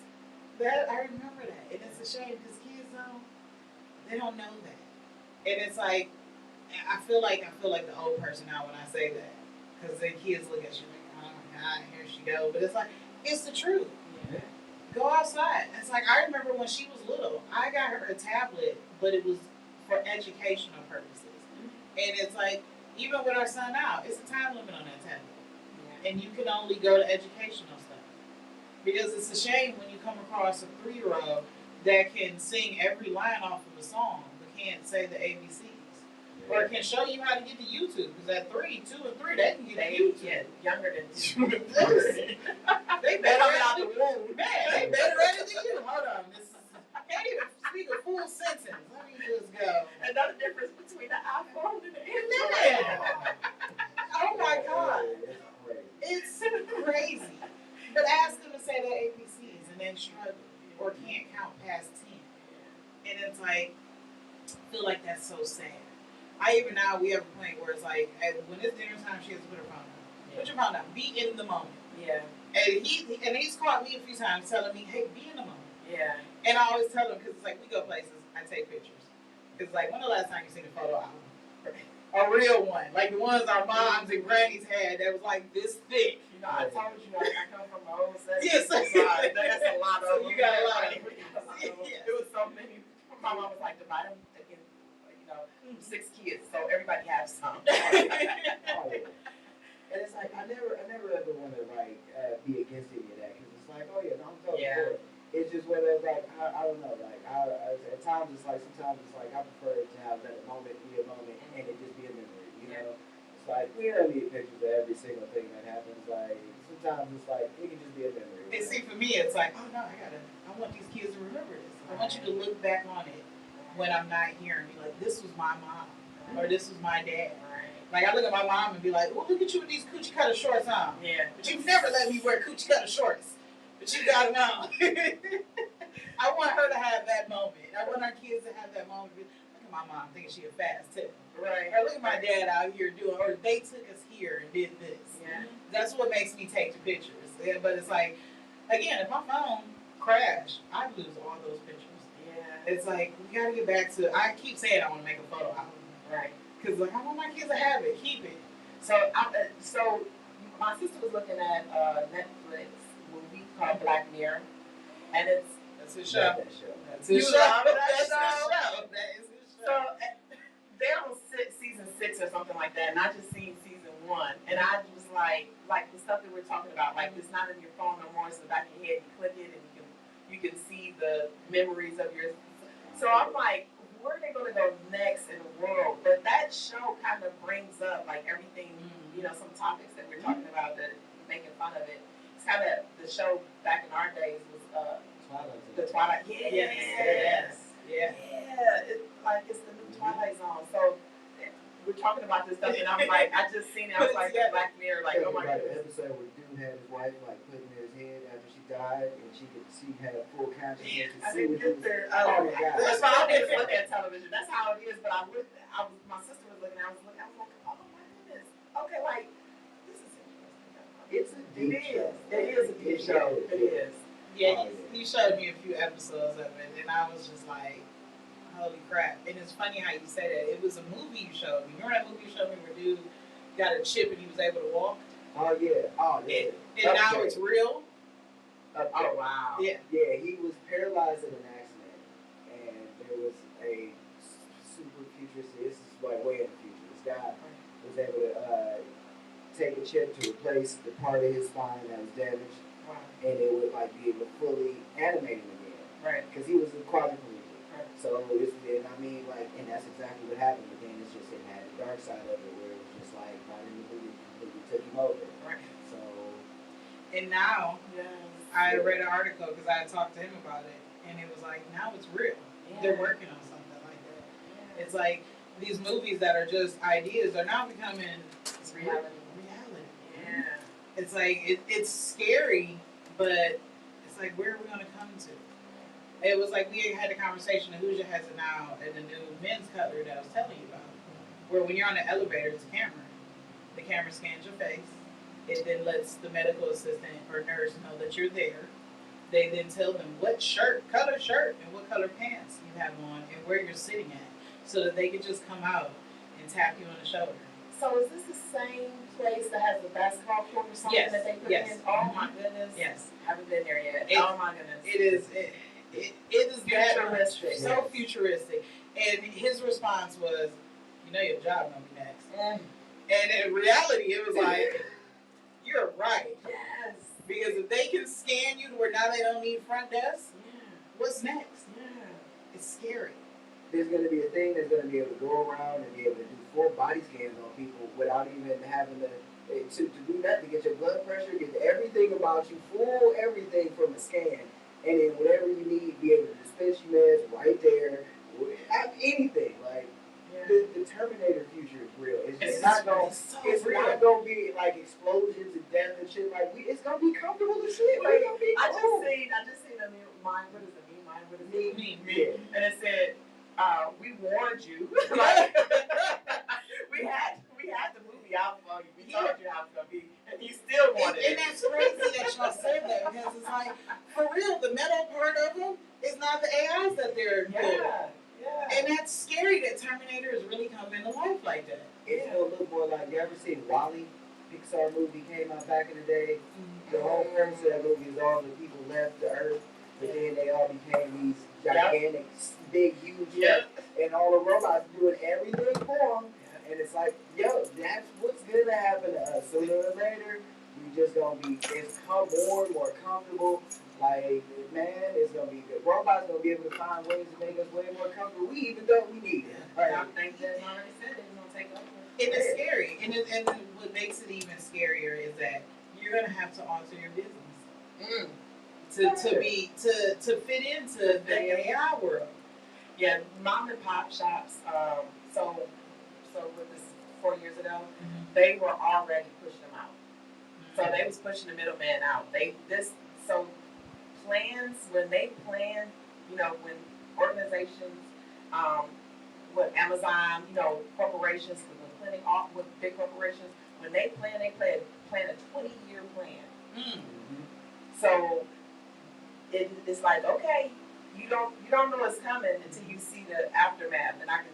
That I remember that. And it's a shame because kids don't know that. And it's like I feel like the old person now when I say that. Because the kids look at you like, oh my God, here she goes. But it's like, it's the truth. Yeah. Go outside. It's like I remember when she was little, I got her a tablet, but it was for educational purposes. And it's like, even with our son now, it's a time limit on that tablet. Yeah. And you can only go to educational stuff. Because it's a shame when you come across a 3-year-old that can sing every line off of a song, but can't say the ABCs. Yeah. Or can show you how to get to YouTube. Because at 2 and 3, they can get to YouTube. Yeah, younger than 2 and 3. They better out the womb. Man, they better at it than you. Hold on. I can't even speak a full sentence. Let me just go. Another difference between the iPhone and the Android. Oh my God. It's crazy. But ask them to say their ABCs and then struggle or can't count past 10. And it's like, I feel like that's so sad. Even now, we have a point where it's like, when it's dinner time, she has to put her phone down. Yeah. Put your phone down. Be in the moment. Yeah. And he's caught me a few times telling me, hey, be in the moment. Yeah. And I always tell him, because it's like, we go places, I take pictures. It's like, when the last time you seen a photo album? A real one. Like the ones our moms and grannies had that was like this thick. I told you, I come from my old set. Yes. That's a lot of them. You got a lot of them. It was so many. My mom was like, divide them again, 6 kids, so everybody has some. And it's like I never ever want to like be against any of that because it's like, oh yeah, no, I'm totally for it. It's just whether it's like I don't know, like at times it's like sometimes it's like I prefer to have that moment be a moment and it just be a memory, you know. It's like we don't need pictures of every single thing that happens. Like sometimes it's like it can just be a memory. And see, for me, it's like, oh no, I want these kids to remember this. I want you to look back on it when I'm not here and be like, this was my mom or this was my dad. Like, I look at my mom and be like, well, look at you with these coochie cutter shorts on. Yeah. But you've never let me wear coochie cutter shorts. But you got them on. I want her to have that moment. I want our kids to have that moment. Look at my mom thinking she a fast tip. Right. Or look at my dad out here doing, or they took us here and did this. Yeah. That's what makes me take the pictures. Yeah, but it's like, again, if my phone crashed, I'd lose all those pictures. Yeah. It's like, we got to get back to, I keep saying I want to make a photo album. Right. Because like, I want my kids to have it, keep it. So my sister was looking at Netflix movie called Black Mirror, and it's That's his Love show. that show. That's You his show. love that That's his show? show. That is his so show. they're on season 6 or something like that, and I just seen season 1, and I was like the stuff that we're talking about, like it's not in your phone no more, it's in the back of your head. You click it, and you can see the memories of your. So I'm like, where are they going to go next in the world? But that show kind of brings up like everything, some topics that we're talking about that making fun of it. It's kind of the show back in our days was the Twilight. Yes. Yeah. It's the new Twilight Zone. So we're talking about this stuff, and I'm like, I just seen it. I was like, Black Mirror, like, oh my god. An episode where dude had his wife like putting in his head after she died, and she could see, had full consciousness. I didn't get there. Oh my god. That's why I don't even look at television. That's how it is. But my sister was looking. I was like, oh my goodness. Okay, like this is interesting. It's a deep show. It is a deep show. It is. Yeah, he showed me a few episodes of it, and I was just like, holy crap. And it's funny how you say that. It was a movie you showed me. Remember that movie you showed me where dude got a chip and he was able to walk? Oh yeah. Oh yeah. And now it's real? Oh wow. Yeah. Yeah, he was paralyzed in an accident, and there was a super futuristic. This is like way in the future. This guy was able to take a chip to replace the part of his spine that was damaged, and it would like be able to fully animate him again. Right. Because he was a quadriplegic. Right. So and that's exactly what happened. But then it's just it had the dark side of it, where it was just like right in the movie completely took him over. Right. So. And now, I read an article because I had talked to him about it, and it was like, now it's real. Yeah. They're working on something like that. Yeah. It's like these movies that are just ideas are now becoming reality. Yeah. It's like it's scary, but it's like, where are we going to come to? It was like we had a conversation. Hoosier has it now in the new men's cutlery that I was telling you about, where when you're on the elevator, it's a camera. The camera scans your face. It then lets the medical assistant or nurse know that you're there. They then tell them what color shirt, and what color pants you have on, and where you're sitting at, so that they can just come out and tap you on the shoulder. So is this the same place that has the basketball court or something that they put in? Oh my goodness. Yes. Haven't been there yet. Oh my goodness. It is. It is futuristic. So futuristic. And his response was, your job gonna be next. And in reality, it was like, you're right. Yes. Because if they can scan you to where now they don't need front desk, what's next? Yeah. It's scary. There's going to be a thing that's going to be able to go around and be able to do full body scans on people without even having to do nothing, to get your blood pressure, get everything about you, full everything from a scan. And then whatever you need, be able to dispense you meds right there. Anything. Like, the Terminator future is real. It's not going to be like explosions and death and shit. Like, it's going to be comfortable as shit. Like, I just seen a new mine. What is it? Mine? What is it? Me. And it said, we warned you. Like, we had the movie out for you. We told you how it's gonna be, and you still wanted it. And that's crazy that y'all said that, because it's like, for real, the metal part of them is not the AIs that they're doing. Yeah. And that's scary that Terminator is really coming to life like that. It's a little more like, you ever seen WALL-E? Pixar movie came out back in the day. The whole premise of that movie is all the people left the earth, but then they all became these gigantic, big, huge, and all the robots doing everything for them. And it's like, that's what's gonna happen to us. Sooner or later, we just gonna be, it's more and more comfortable. Like, man, it's gonna be good. Robots gonna be able to find ways to make us way more comfortable. We even don't we need it. Right. I think that already said it's gonna take over. And it's scary. And what makes it even scarier is that you're gonna have to alter your business to fit into the AI world. Yeah, mom and pop shops. So with this 4 years ago, they were already pushing them out. So they was pushing the middleman out. Plans, when they plan, when organizations, with Amazon, corporations, with big corporations, when they plan a 20-year plan. Mm-hmm. So it's like, okay, you don't know what's coming until you see the aftermath. And I can,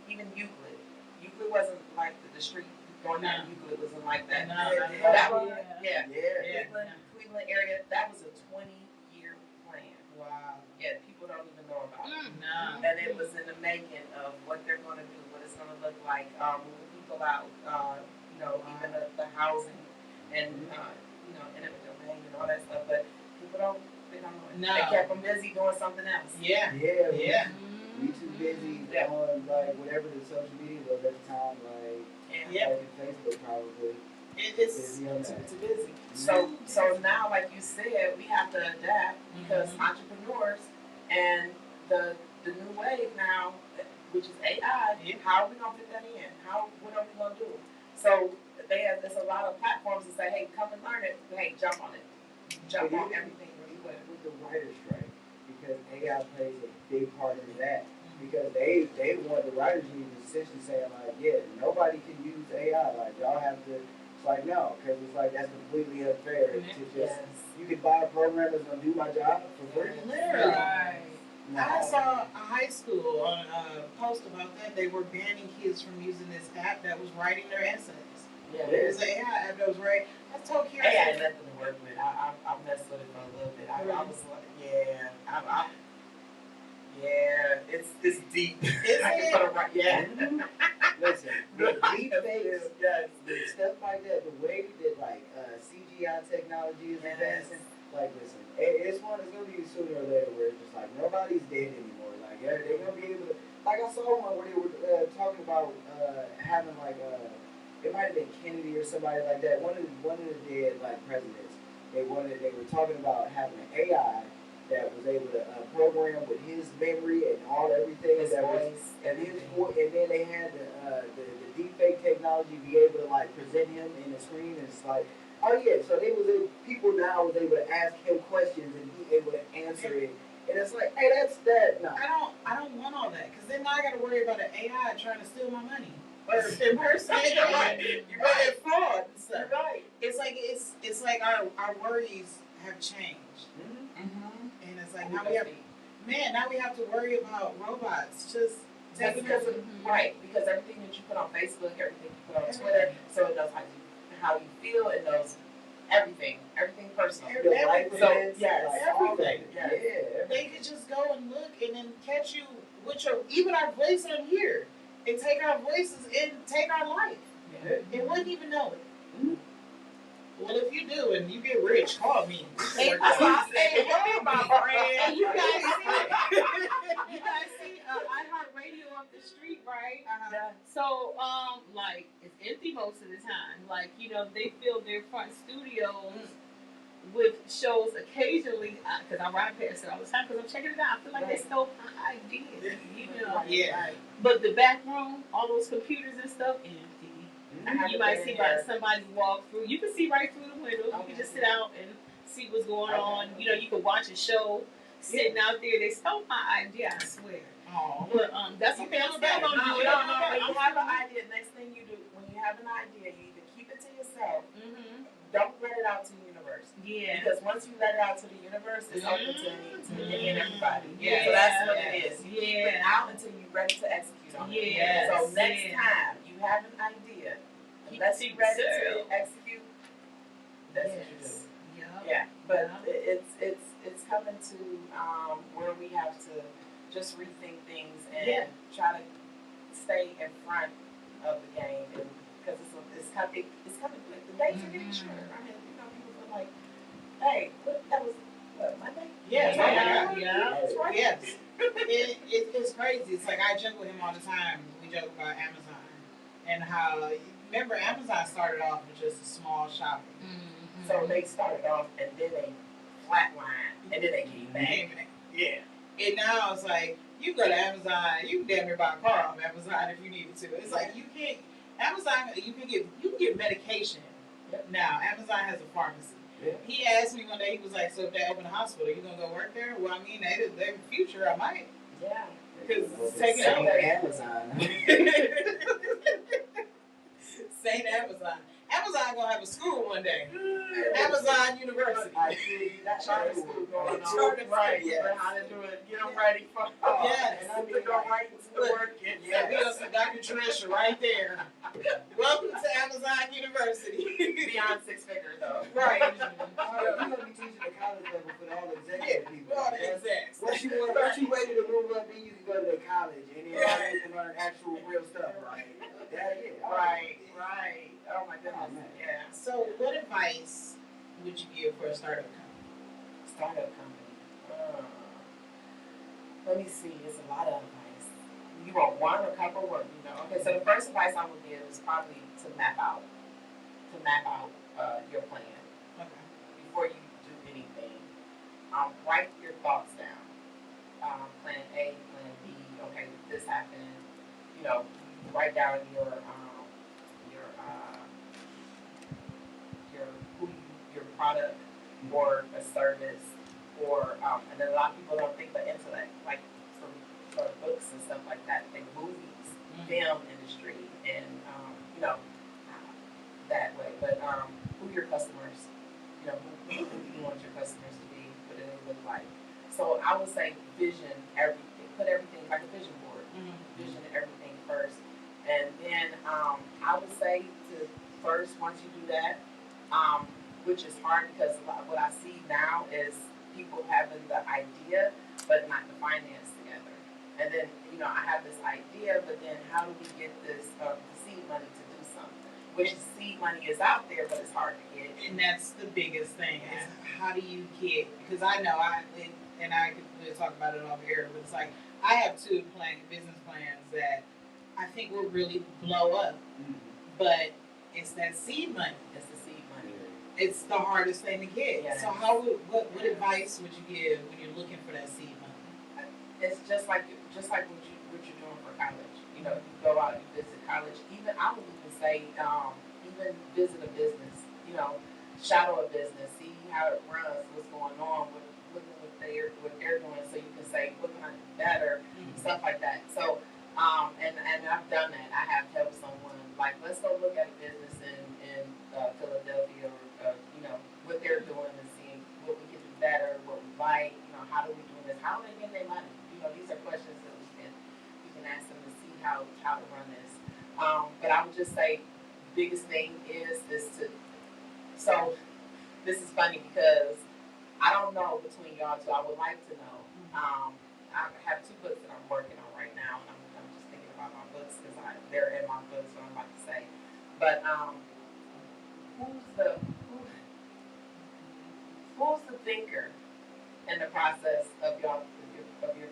even Euclid wasn't like the street going down Euclid wasn't like that. Cleveland area, that was a 20-year plan. Wow. Yeah, people don't even know about it. No. And it was in the making of what they're going to do, what it's going to look like, moving people out, even the housing and, intimate domain and all that stuff. But people they don't know it. No. They kept them busy doing something else. Yeah. Yeah. We too busy on like whatever the social media was at the time, like Facebook probably. It's too busy. So now, like you said, we have to adapt because entrepreneurs and the new wave now, which is AI. How are we gonna fit that in? What are we gonna do? So there's a lot of platforms that say, hey, come and learn it. Hey, jump on it. Jump on everything really quick. With the writer's strike, because AI plays a big part in that. Because they want the writers union essentially saying like, yeah, nobody can use AI. Like y'all have to. It's like no, because it's like that's completely unfair to just. You could buy a program that's gonna do my job for free. Literally. No. I saw a high school on a post about that. They were banning kids from using this app that was writing their essays. Yeah, It was an AI app that was right. I told Kiara. AI had nothing to work with. I messed with it for a little bit. I was like, it's deep. Yeah. Listen, the deep fakes, the stuff like that, the way that like CGI technology is advancing, like listen, it's gonna be sooner or later where it's just like nobody's dead anymore. Like they're gonna be able to. Like I saw one where they were talking about having like it might have been Kennedy or somebody like that. One of the dead like presidents. They were talking about having an AI that was able to program with his memory and all everything his that voice, was and his voice, and then they had the deepfake technology be able to like present him in the screen, and it's like, oh yeah, so people now was able to ask him questions and be able to answer it, and it's like, hey, that's that. No, I don't want all that because then now I got to worry about an AI trying to steal my money or impersonate and fraud and stuff. Right. It's like our worries have changed. And it's like now we have to worry about robots just because everything that you put on Facebook, everything you put on Twitter, so it knows how you feel, it knows everything personal. Everything. Yeah. They could just go and look and then catch you with even our voice on here and take our voices and take our life. And wouldn't even know it. Well, if you do and you get rich, call me. Hey, my friend. And you guys see iHeartRadio up the street, right? So, like, it's empty most of the time. Like, they fill their front studios with shows occasionally, because I ride past it all the time, because I'm checking it out. I feel like they stole my ideas, Yeah. But the back room, all those computers and stuff, empty. You might see somebody walk through. You can see right through the window. You can just sit out and see what's going on. You can watch a show sitting out there. They stole my idea, I swear. Oh. But that's okay. I'm still gonna do it. When you have an idea, next thing you do, when you have an idea, you either keep it to yourself. Don't let it out to the universe. Yeah. Because once you let it out to the universe, it's open to any and everybody. Yeah. So that's what it is. You keep Yeah. it out until you're ready to execute on it. Yes. So next time you have an idea, unless you're ready to execute, that's what you do. Yeah. But it's coming to where we have to just rethink things and try to stay in front of the game, and because it's coming quick. The days are getting shorter. I mean, people feel like, hey, that was Monday? Yes. That's right. Yes. It's crazy. It's like I joke with him all the time. We joke about Amazon and how, remember, Amazon started off with just a small shop. So they started off and then they flatlined and then they came back. Yeah. And now it's like, you go to Amazon, you can damn near buy a car off Amazon if you needed to. It's like you can't, Amazon, you can get medication. Now, Amazon has a pharmacy. He asked me one day, he was like, so if they open a hospital, you gonna go work there? Well, I mean, their future, I might. Yeah. Because it's taking over Amazon. Saint Amazon. Amazon gonna have a school one day. Amazon University. I see that charter school going on. Right. Learn how to do it. Get them ready for Yes. And I'm to go right into work. Yeah, we gonna see Dr. Grisia right there. Welcome to Amazon University. Beyond 6 figures though. Right. You're gonna be teaching the college level for all the executive people. Exactly. actual real stuff. Like, Right. Oh my goodness. man. Yeah. So, what advice would you give for a startup company? Startup company. Let me see. It's a lot of advice. You want one or couple? Or Okay. So the first advice I would give is probably to map out your plan Okay. before you do anything. Write your thoughts down. Plan A, plan B. Okay, this happened. Write down your your product or a service or and then a lot of people don't think the intellect like for books and stuff like that. Think movies, film industry, and that way. But who your customers? Who you want your customers to be? What do they look like? So I would say vision everything. Put everything like a vision board. Vision everything first, and then I would say to first once you do that, which is hard because a lot of what I see now is people having the idea but not the finance together. And then I have this idea, but then how do we get this the seed money to do something? Which seed money is out there, but it's hard to get. And that's the biggest thing is how do you get? Because I know I could talk about it over here, but it's like I have two business plans that I think will really blow up, but it's that seed money. It's the seed money. It's the hardest thing to get. Yes. So what advice would you give when you're looking for that seed money? It's just like what you're doing for college. You go out, you visit college. Even I would even say even visit a business. Shadow a business, see how it runs, what's going on, look at what they're doing, so you can say what can I do better, stuff like that. So and I've done that. I have helped someone like let's go look at a business in Philadelphia or what they're doing and seeing what we can do better, what we like. How do we do this? How are they getting their money? These are questions that we can ask them to see how to run this. But I would just say biggest thing is to. So this is funny because I don't know between y'all two. I would like to know. I have two books that I'm working on right now, and I'm just thinking about my books because they're in my books. What I'm about to say, but who's the thinker in the process of your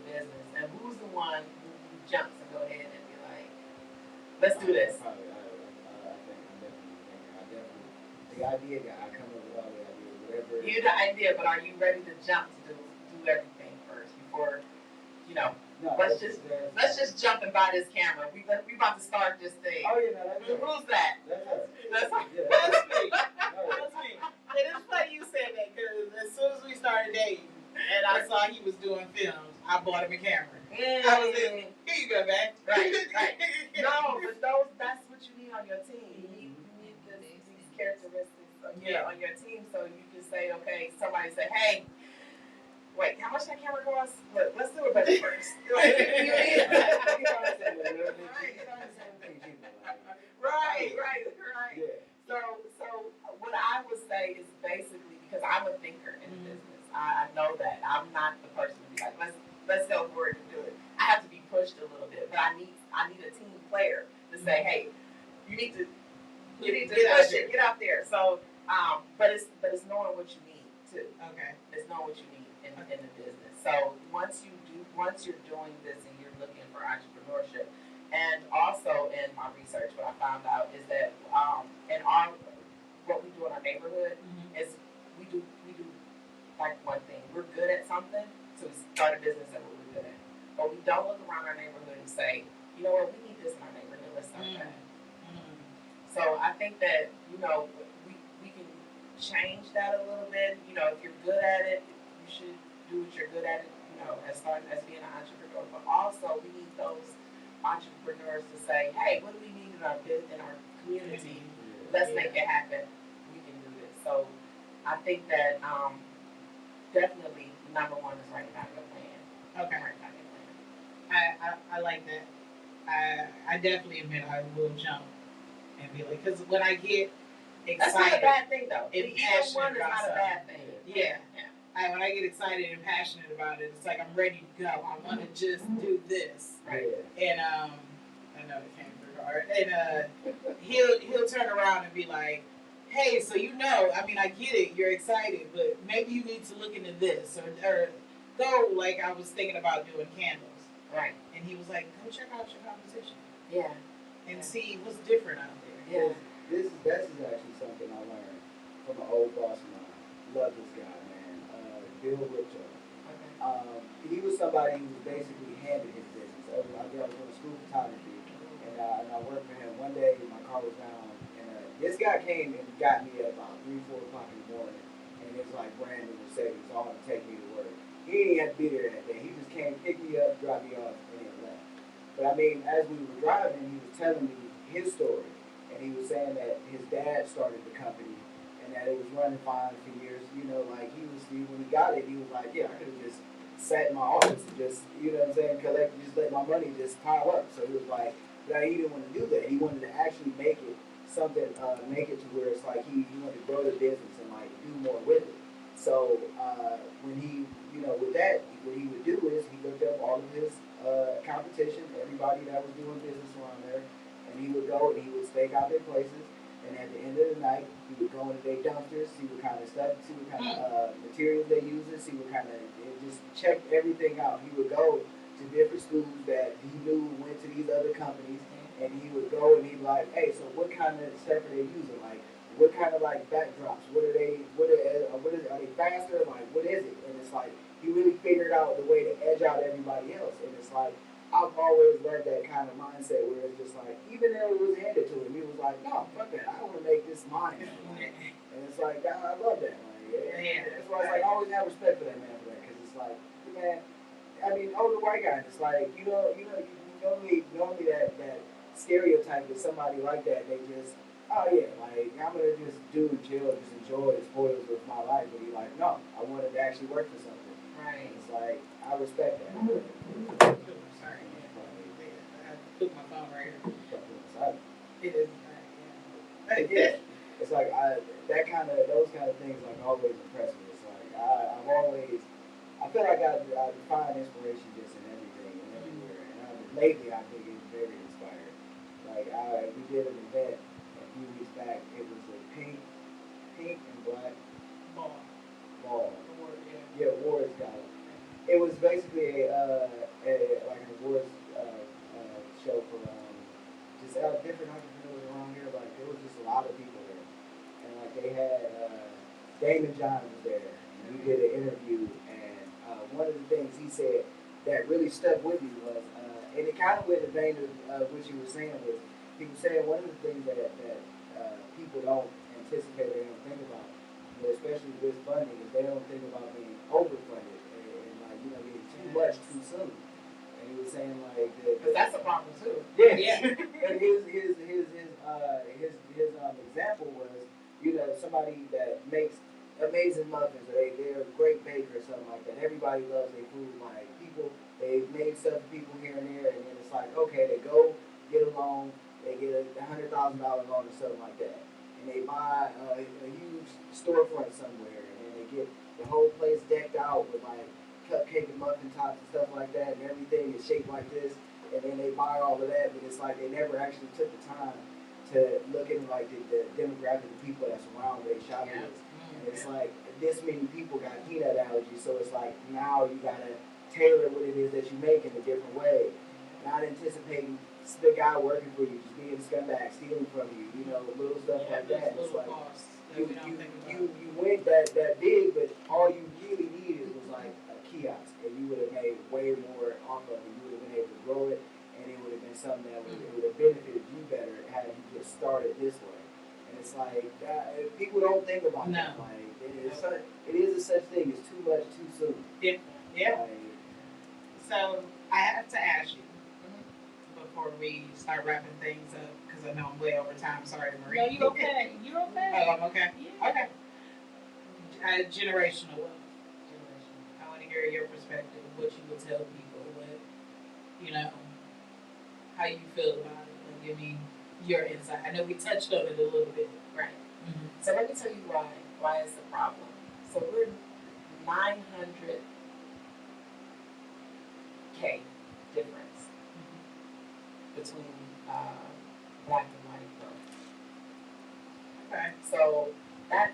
business, and who's the one who jumps and go ahead and be like, let's do this. I think I'm definitely a thinker. I definitely the idea guy. I come up with all the ideas, whatever. You're the idea, but are you ready to jump to do everything first before No, let's just jump and buy this camera. We about to start this thing. Oh yeah, no, that's her. Who's that? That's her. That's Yeah, That's me. her. That's me. And it's funny you said that because as soon as we started dating and I saw he was doing films, I bought him a camera. I was like, here you go, man. Right. No, but that's what you need on your team. You need these characteristics on your team so you can say, okay, somebody say, hey, wait, how much that camera cost? Look, let's do a budget first. Right. So what I would say is basically because I'm a thinker in business. I know that. I'm not the person to be like, let's go for it and do it. I have to be pushed a little bit, but I need a team player to say, hey, you need to push it, get out there. So but it's knowing what you need too. Okay. It's knowing what you need in the business. So once you're doing this and you're looking for entrepreneurship, and also in my research, what I found out is that what we do in our neighborhood is we do like one thing. We're good at something, so we start a business that we're good at. But we don't look around our neighborhood and say, you know what, we need this in our neighborhood. Let's start that. So I think that we can change that a little bit. If you're good at it, you should do what you're good at. As being an entrepreneur. But also, we need those entrepreneurs to say, hey, what do we need in our community? Let's make it happen. We can do this. So I think that definitely number one is writing out your plan. Okay. Writing out your plan. I like that. I definitely admit I will jump and be like, because when I get excited, that's not a bad thing though. And Either one is not a bad thing. Yeah. When I get excited and passionate about it, it's like I'm ready to go. I want to just do this. Right. And I know it came through hard. And he'll turn around and be like, "Hey, so I mean, I get it, you're excited, but maybe you need to look into this or go." Like I was thinking about doing candles, Right. and he was like, "Go check out your competition Yeah. and see what's different out there." Yeah. This is actually something I learned from an old boss of mine. Love this guy, man. Bill Whitcher. Okay. He was somebody who was basically handed his business. I was going to school photography, and I worked for him. One day, my car was down, and this guy came and got me at about 3, 4 o'clock in the morning, and it was like brand new Mercedes, all to take me to work. He didn't have to be there that day. He just came, picked me up, dropped me off, and then left. But I mean, as we were driving, he was telling me his story, and he was saying that his dad started the company, and that it was running fine for years. Like when he got it, he was like, yeah, I could have just sat in my office and just, just let my money just pile up. So he was like, but he didn't want to do that. He wanted to actually make it something, make it to where it's like he wanted to grow the business and like do more with it. So when he, with that, what he would do is he looked up all of his competition, everybody that was doing business around there, and he would go and he would stake out their places. And at the end of the night, he would go into their dumpsters, see what kind of stuff, see what kind of materials they use, see what kind of, just check everything out. He would go to different schools that he knew went to these other companies, and he would go and he'd be like, hey, so what kind of stuff are they using? Like, what kind of like backdrops? What are they? Are they faster? Like, what is it? And it's like he really figured out the way to edge out everybody else. And it's like I've always loved that kind of mindset where it's just like, even though it was handed to him, he was like, no, fuck that. I want to make this mine. And it's like, I love that. That's why it's like I always have respect for that man for that, because it's like, man, I mean, older white guy. It's like normally that stereotype is somebody like that. They just, oh yeah, like I'm gonna just do and chill, just enjoy the spoils of my life. But he like, no, I wanted to actually work for something. Right. And it's like I respect that. Sorry, I put my phone right here. It is. Yeah. It's like those kind of things like always impress me. It's like I feel like I find inspiration just in everything and everywhere. And lately I've been getting very inspired. Like we did an event a few weeks back. It was a pink and black Ball. Yeah, awards gala. It was basically like an awards show for just different entrepreneurs around here. Like there was just a lot of people there, and like they had Damon John was there, and we did an interview. And one of the things he said that really stuck with me was, and it kind of went in the vein of what you were saying was, he was saying one of the things that people don't anticipate, they don't think about, but especially with funding, is they don't think about being overfunded and like getting too much too soon. And he was saying like because that's a problem too. Yeah. And his example was, somebody that makes amazing muffins, or they're a great baker or something like that. Everybody loves their food. Like they've made stuff for people here and there, and then it's like, okay, they go get a loan, they get $100,000 loan or something like that, and they buy a huge storefront somewhere, and then they get the whole place decked out with like cupcake and muffin tops and stuff like that, and everything is shaped like this. And then they buy all of that, but it's like they never actually took the time to look at like the demographic of people that's around where they shop is. And it's like this many people got peanut allergies, so it's like now you gotta tailor what it is that you make in a different way. Not anticipating the guy working for you just being a scumbag, stealing from you, little stuff like that. It's like you went that big, but all you really needed was like a kiosk, and you would have made way more off of it. You would have been able to grow it, and it would have been something that would have benefited you better had you just started this way. And it's like people don't think about that. Like it is a such thing as too much too soon. Yeah. So I have to ask you before we start wrapping things up, because I know I'm way over time. Sorry, Marie. No, you okay. You're okay. Oh, I'm okay. Yeah. Okay. Generational wealth. I want to hear your perspective. What you would tell people. How you feel about it. Like, give me your insight. I know we touched on it a little bit. Right. Mm-hmm. So let me tell you why it's a problem. So we're 900K difference between black and white growth. Okay. So that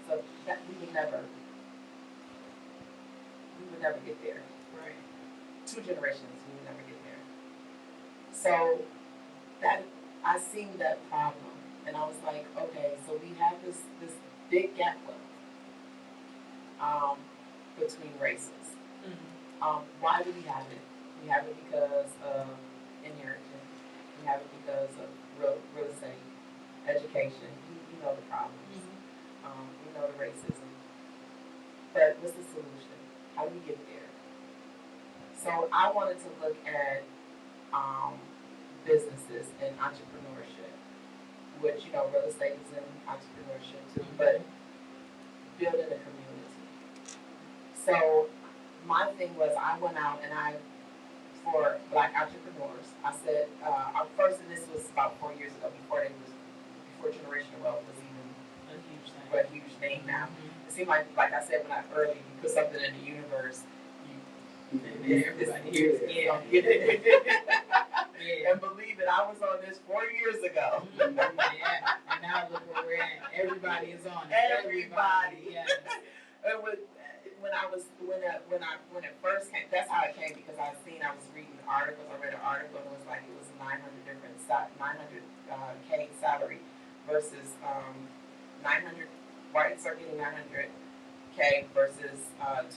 we would never get there. Right. 2 generations, we would never get there. So that I seen that problem, and I was like, okay, so we have this big gap between races. Mm-hmm. Why do we have it? We have it because of inheritance. We have it because of real estate, education. You know the problems. Mm-hmm. We know the racism. But what's the solution? How do we get there? So I wanted to look at businesses and entrepreneurship, which, real estate is in entrepreneurship too, but building a community. So my thing was I went out and for black entrepreneurs, I said, first, and this was about 4 years ago, before generational wealth was even a huge name now. Mm-hmm. It seemed like I said when I early, you put something in the universe, everybody hears it. Yeah. And believe it, I was on this 4 years ago. Yeah, and now look where we're at. Everybody is on it. Everybody. Yes. And when it first came, that's how it came, because I was reading articles. I read an article and it was like it was 900K salary versus 900 whites are getting 900K versus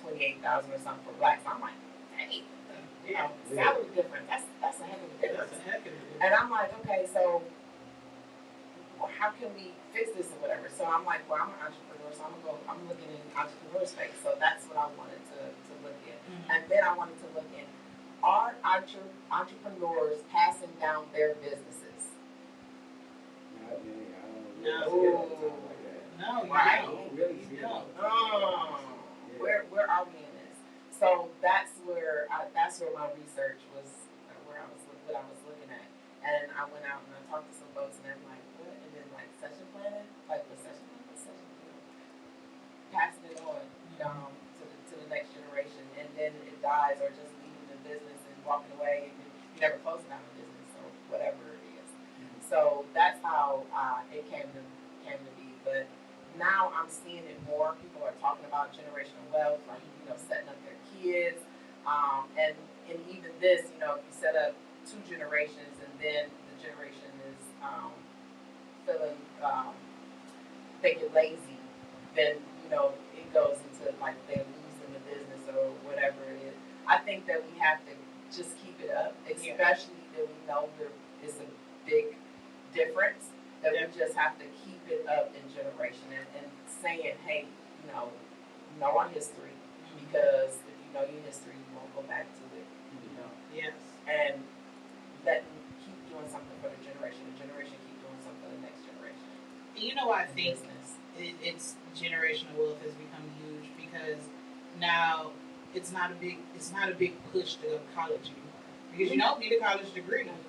28,000 or something for blacks. I'm like, dang, salary difference. That's a heck of a difference. And I'm like, okay, so how can we fix this or whatever? So I'm like, well, I'm an entrepreneur, so I'm looking in entrepreneur space. So that's what I wanted to look at. Mm-hmm. And then I wanted to look in, are entrepreneurs passing down their businesses? Not many. I don't No, right. I don't really see it. Where are we in this? So that's where my research was, what I was looking at. And I went out and I talked to some folks, and they're like, what? And then like session planning, passing it on to the next generation, and then it dies, or just leaving the business and walking away, and you never closing down the business or whatever it is. Mm-hmm. So that's how it came to be. But now I'm seeing it more. People are talking about generational wealth, or setting up their kids, and even this, if you set up 2 generations, and then the generation is feeling they get lazy, then it goes into like they're losing the business or whatever it is. I think that we have to just keep it up, especially that we know it's a big difference. That we just have to keep it up in generation, and saying, hey, know our history, because if you know your history, you won't go back to it. Yes. And let them keep doing something for the generation keep doing something for the next generation. I think it's generational wealth has become huge, because now it's not a big push to go to college anymore, because you don't need a college degree anymore.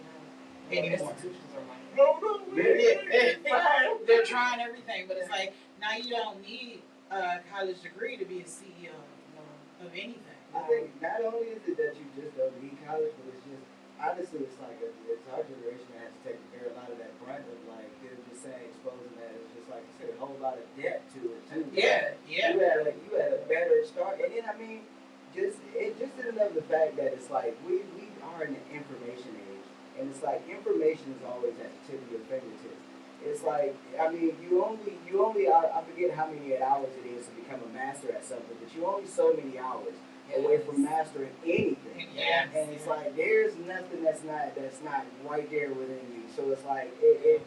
Institutions are like, they're trying everything, but it's like now you don't need a college degree to be a CEO of anything. I think not only is it that you just don't need college, but it's just, honestly, it's like it's our generation that has to take a lot of that brunt of, like, they're just saying, exposing that it's just like you said, a whole lot of debt to it too. Yeah. You had a better start, and then just in another fact that it's like we are in the information age, and it's like information is always at the tip of your fingertips. It's like, you only I forget how many hours it is to become a master at something, but you only so many hours away from mastering anything. Yes. And it's like there's nothing that's not right there within you. So it's like it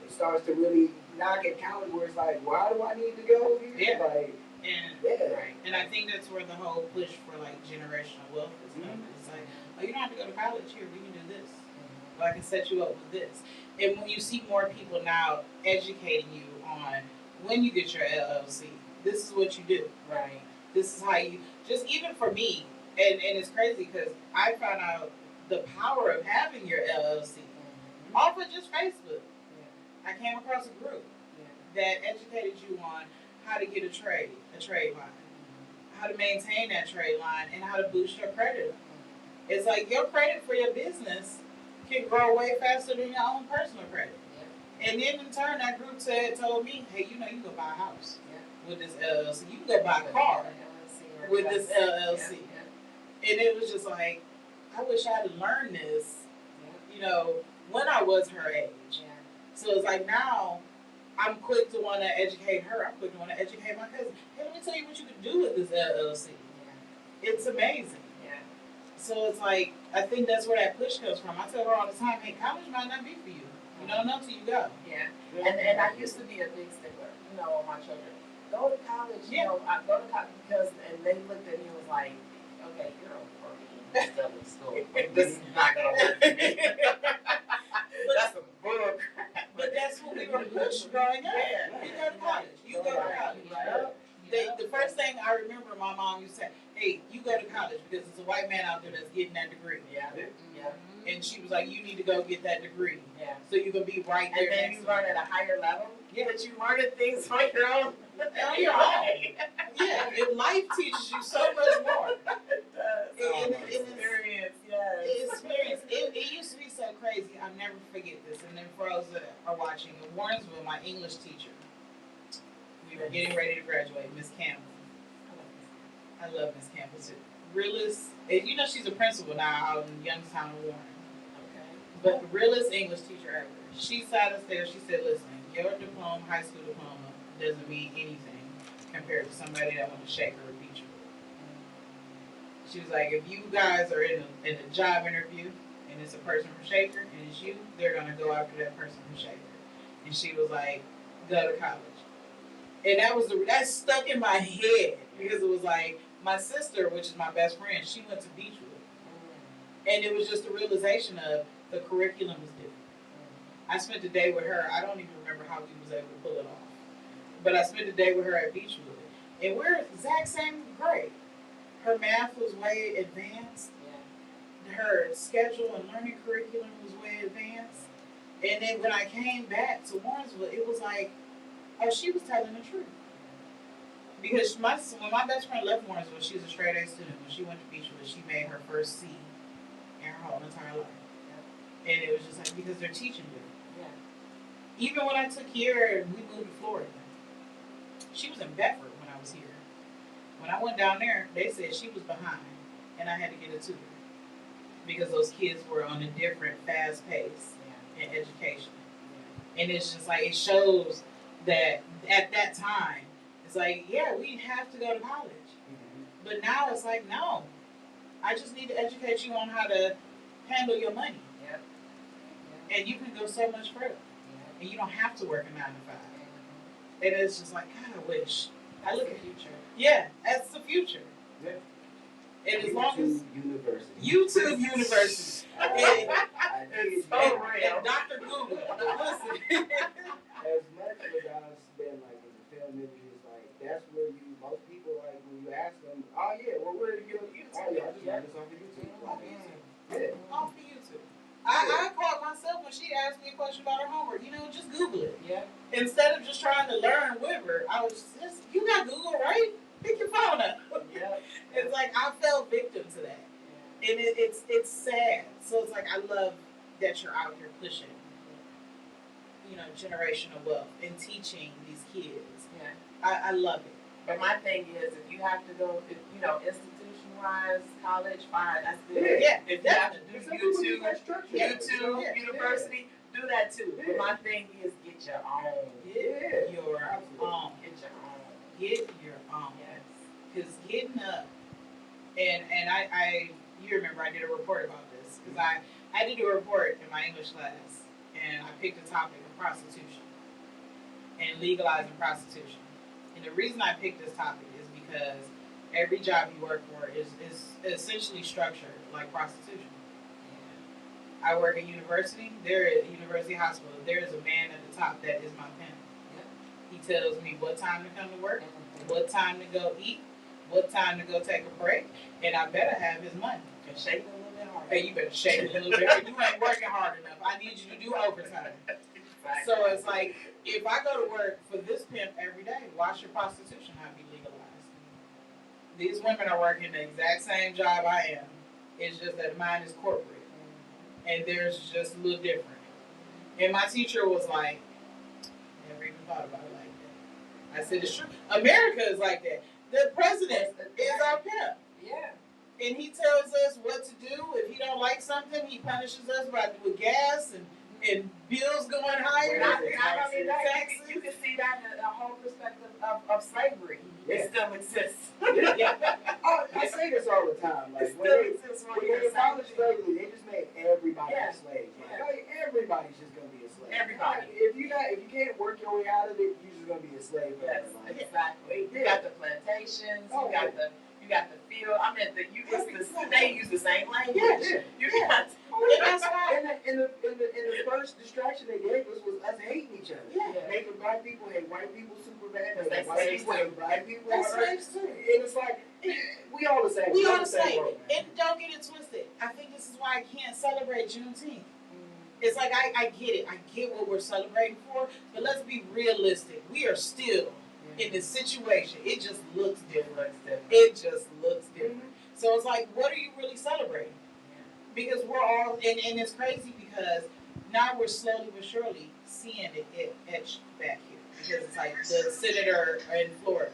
starts to really knock at college, where it's like, why do I need to go here? Yeah. Like, Right. And I think that's where the whole push for like generational wealth is coming. Mm-hmm. It's like, oh, you don't have to go to college here. We can do this. Mm-hmm. Well, I can set you up with this. And when you see more people now educating you on when you get your LLC, this is what you do. right. This is how you, just even for me, and it's crazy because I found out the power of having your LLC off of just Facebook. Yeah. I came across a group that educated you on how to get a trade line, how to maintain that trade line, and how to boost your credit. It's like your credit for your business can grow way faster than your own personal credit. And then in turn, that group told me, hey, you know, you can go buy a house with this LLC. You can go buy a car with this LLC. And it was just like, I wish I had learned this, you know, when I was her age. So it's like now I'm quick to want to educate her. I'm quick to want to educate my cousin. Hey, let me tell you what you can do with this LLC. It's amazing. So it's like, I think that's where that push comes from. I tell her all the time, hey, college might not be for you. You don't know till you go. And I used to be a big stickler, you know, on my children. Go to college, you know, I go to college because, and they looked at me and was like, okay, you're a still in school. This is not going to work for me. That's a book. But that's what we were pushed growing up. You go to college. You go to college. Right? The first thing I remember my mom used to say, hey, you go to college because there's a white man out there that's getting that degree. And she was like, you need to go get that degree. So you can be right there. And then you learn at a higher level. But you learn things on your own. On your own. And life teaches you so much more. Experience. It used to be so crazy. I'll never forget this. And then for those that are watching, in Warrensville, my English teacher, we were getting ready to graduate, Miss Campbell. I love Miss Campbell too. Realist, and you know she's a principal now out in Youngstown, Warren. But the realest English teacher ever. She sat us there. She said, "Listen, your diploma, high school diploma, doesn't mean anything compared to somebody that went to Shaker or Beechwood." She was like, "If you guys are in a job interview and it's a person from Shaker and it's you, they're gonna go after that person from Shaker." And she was like, "Go to college." And that stuck in my head because it was like my sister, which is my best friend, she went to Beechwood, and it was just a realization of the curriculum was different. I spent the day with her. I don't even remember how we was able to pull it off, but I spent the day with her at Beechwood, and we're the exact same grade. Her math was way advanced. Her schedule and learning curriculum was way advanced. And then when I came back to Warrensville, it was like, oh, she was telling the truth. Because when my best friend left Warrensville, she was a straight A student. When she went to Beechwood, she made her first C in her whole entire life. And it was just like, because they're teaching you. Even when I took Kiara and we moved to Florida, she was in Bedford when I was here. When I went down there, they said she was behind, and I had to get a tutor. Because those kids were on a different, fast pace in education. And it's just like, it shows that at that time, it's like, yeah, we have to go to college. But now it's like, no. I just need to educate you on how to handle your money. And you can go so much further. And you don't have to work a 9 to 5. And it's just like, God, I wish. I look at the future. Yeah, that's the future. And as long as YouTube University. It's so real. And Dr. Google. Listen. As much as I've spent like in the film industry, it's like that's where most people like when you ask them, oh yeah, well where did you go to YouTube? Oh yeah, I just learned this off of YouTube. Off of YouTube. I caught myself when she asked me a question about her homework. You know, just Google it. Instead of just trying to learn with her, I was just, you got Google, right? Pick your phone up. It's like I fell victim to that. And it's sad. So it's like I love that you're out here pushing, you know, generational wealth and teaching these kids. I love it. But my thing is, if you have to go, you know, institution-wise, college, fine, that's good. If you have to do YouTube University, do that too. But my thing is, get your own. Get your own. Get your own. Because getting up, and I you remember I did a report about this, because I did a report in my English class, and I picked the topic of prostitution and legalizing prostitution. And the reason I picked this topic is because every job you work for is essentially structured like prostitution. I work at university. There at University Hospital, there is a man at the top that is my pimp. He tells me what time to come to work, what time to go eat, what time to go take a break, and I better have his money. Shake it a little bit harder. Hey, you better shake it a little bit. You ain't working hard enough. I need you to do overtime. So it's like, if I go to work for this pimp every day, why should prostitution not be legalized? These women are working the exact same job I am. It's just that mine is corporate. and theirs is just a little different. And my teacher was like, never even thought about it like that. I said, it's true. America is like that. The president is our pimp. Yeah. And he tells us what to do. If he don't like something, he punishes us with gas and bills going higher. Not only that, you can see that in the whole perspective of slavery. It still exists. Yeah. I say this all the time. Like when they abolished slavery, they just made everybody a slave. Like, everybody's just gonna be a slave. Everybody. If you can't work your way out of it, you're just gonna be a slave forever. Yes, exactly. You got the plantations. You got the field. I mean, they use the same language. Yeah. And that's why. And the first distraction they gave us was us hating each other. Yeah. Making black people hate white people super bad. They White people hate black people. That's slaves too. And it's like, we all the same. We all the same. World, and don't get it twisted. I think this is why I can't celebrate Juneteenth. It's like, I get it. I get what we're celebrating for. But let's be realistic. We are still in this situation. It just looks different. It just looks different. So it's like, what are you really celebrating? Because we're all, and it's crazy because now we're slowly but surely seeing it etched back here. Because it's like the senator in Florida,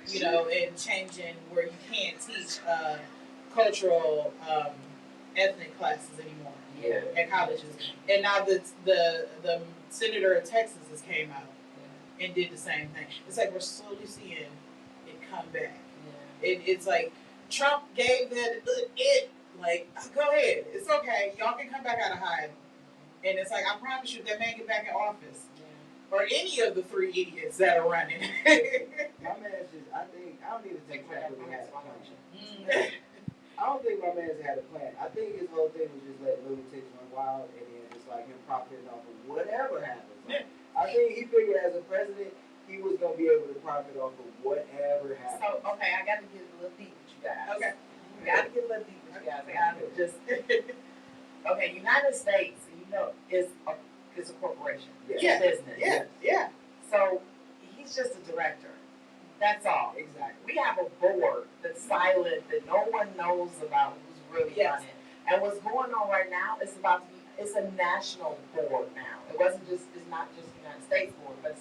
you know, and changing where you can't teach cultural, ethnic classes anymore at colleges. And now the senator of Texas has came out and did the same thing. It's like we're slowly seeing it come back. It's like Trump gave that like, go ahead, it's okay, y'all can come back out of hiding. And it's like, I promise you, if that man get back in office, or any of the three idiots that are running. My man's just, I don't even think Trump really had a plan. I don't think my man's had a plan. I think his whole thing was just let lunatics run wild and then just like him profiting off of whatever happens. Like, I think he figured as a president, he was going to be able to profit off of whatever happens. So, okay, I got to get a little deep with you guys. Okay. Got to get a little deep with you guys. I got to just. Okay, United States, you know, is a corporation. It's a business. Yeah. So he's just a director. That's all. Exactly. We have a board that's silent, that no one knows about who's really running. And what's going on right now is it's a national board now. It's not just the United States board, but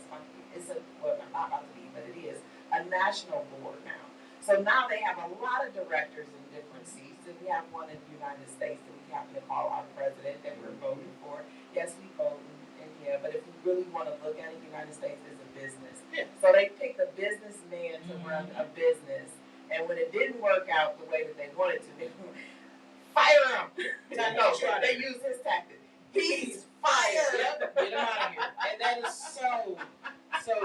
not about to be, but it is a national board now. So now they have a lot of directors in different seats, and we have one in the United States that we happen to call our president that we're voting for. Yes, we vote in here, but if we really want to look at it, the United States is a business. Yeah. So they picked a businessman to run a business, and when it didn't work out the way that they wanted to, they fire him. No, they use his tactic. He's fired. Yep, get him out of here. And that is so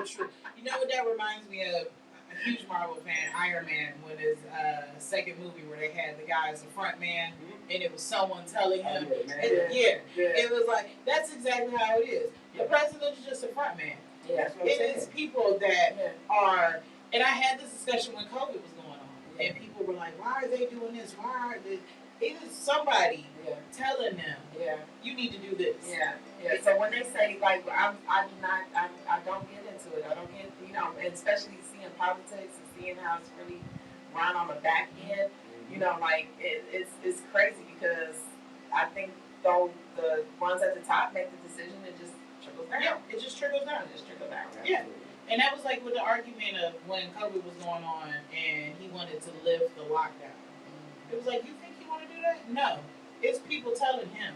true. You know what that reminds me of? A huge Marvel fan, Iron Man, when his second movie where they had the guy as a front man, and it was someone telling him. It was like, that's exactly how it is. The president is just a front man. It is people that are, and I had this discussion when COVID was going on, and people were like, why are they doing this? Why are they? It is somebody telling them, you need to do this. So when they say, like, I don't get into it. I don't get, and especially seeing politics and seeing how it's really run on the back end, like, it's crazy because I think though the ones at the top make the decision, it just trickles down. Yeah, it just trickles down. Yeah. And that was like with the argument of when COVID was going on and he wanted to lift the lockdown. It was like, you think you want to do that? No. It's people telling him,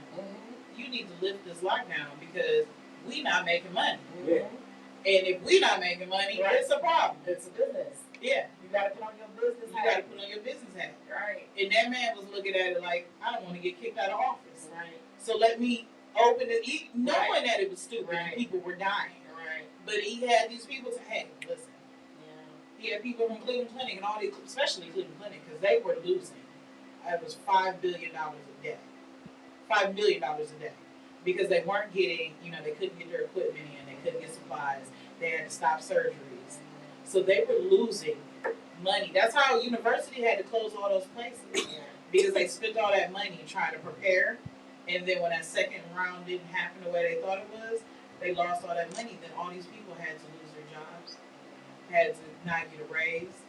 you need to lift this lockdown because we not making money. And if we not making money, it's a problem. It's a business. Yeah. You got to put on your business hat. You got to put on your business hat. Right. And that man was looking at it like, I don't want to get kicked out of office. Right. So let me open it, knowing that it was stupid and people were dying. Right. But he had these people to, hey, listen. He had people from Cleveland Clinic and all these, especially Cleveland Clinic, because they were losing. It was $5 billion a day. $5 million a day. Because they weren't getting, they couldn't get their equipment in, they couldn't get supplies, they had to stop surgeries. So they were losing money. That's how university had to close all those places. Because they spent all that money trying to prepare. And then when that second round didn't happen the way they thought it was, they lost all that money. Then all these people had to lose their jobs, had to not get a raise.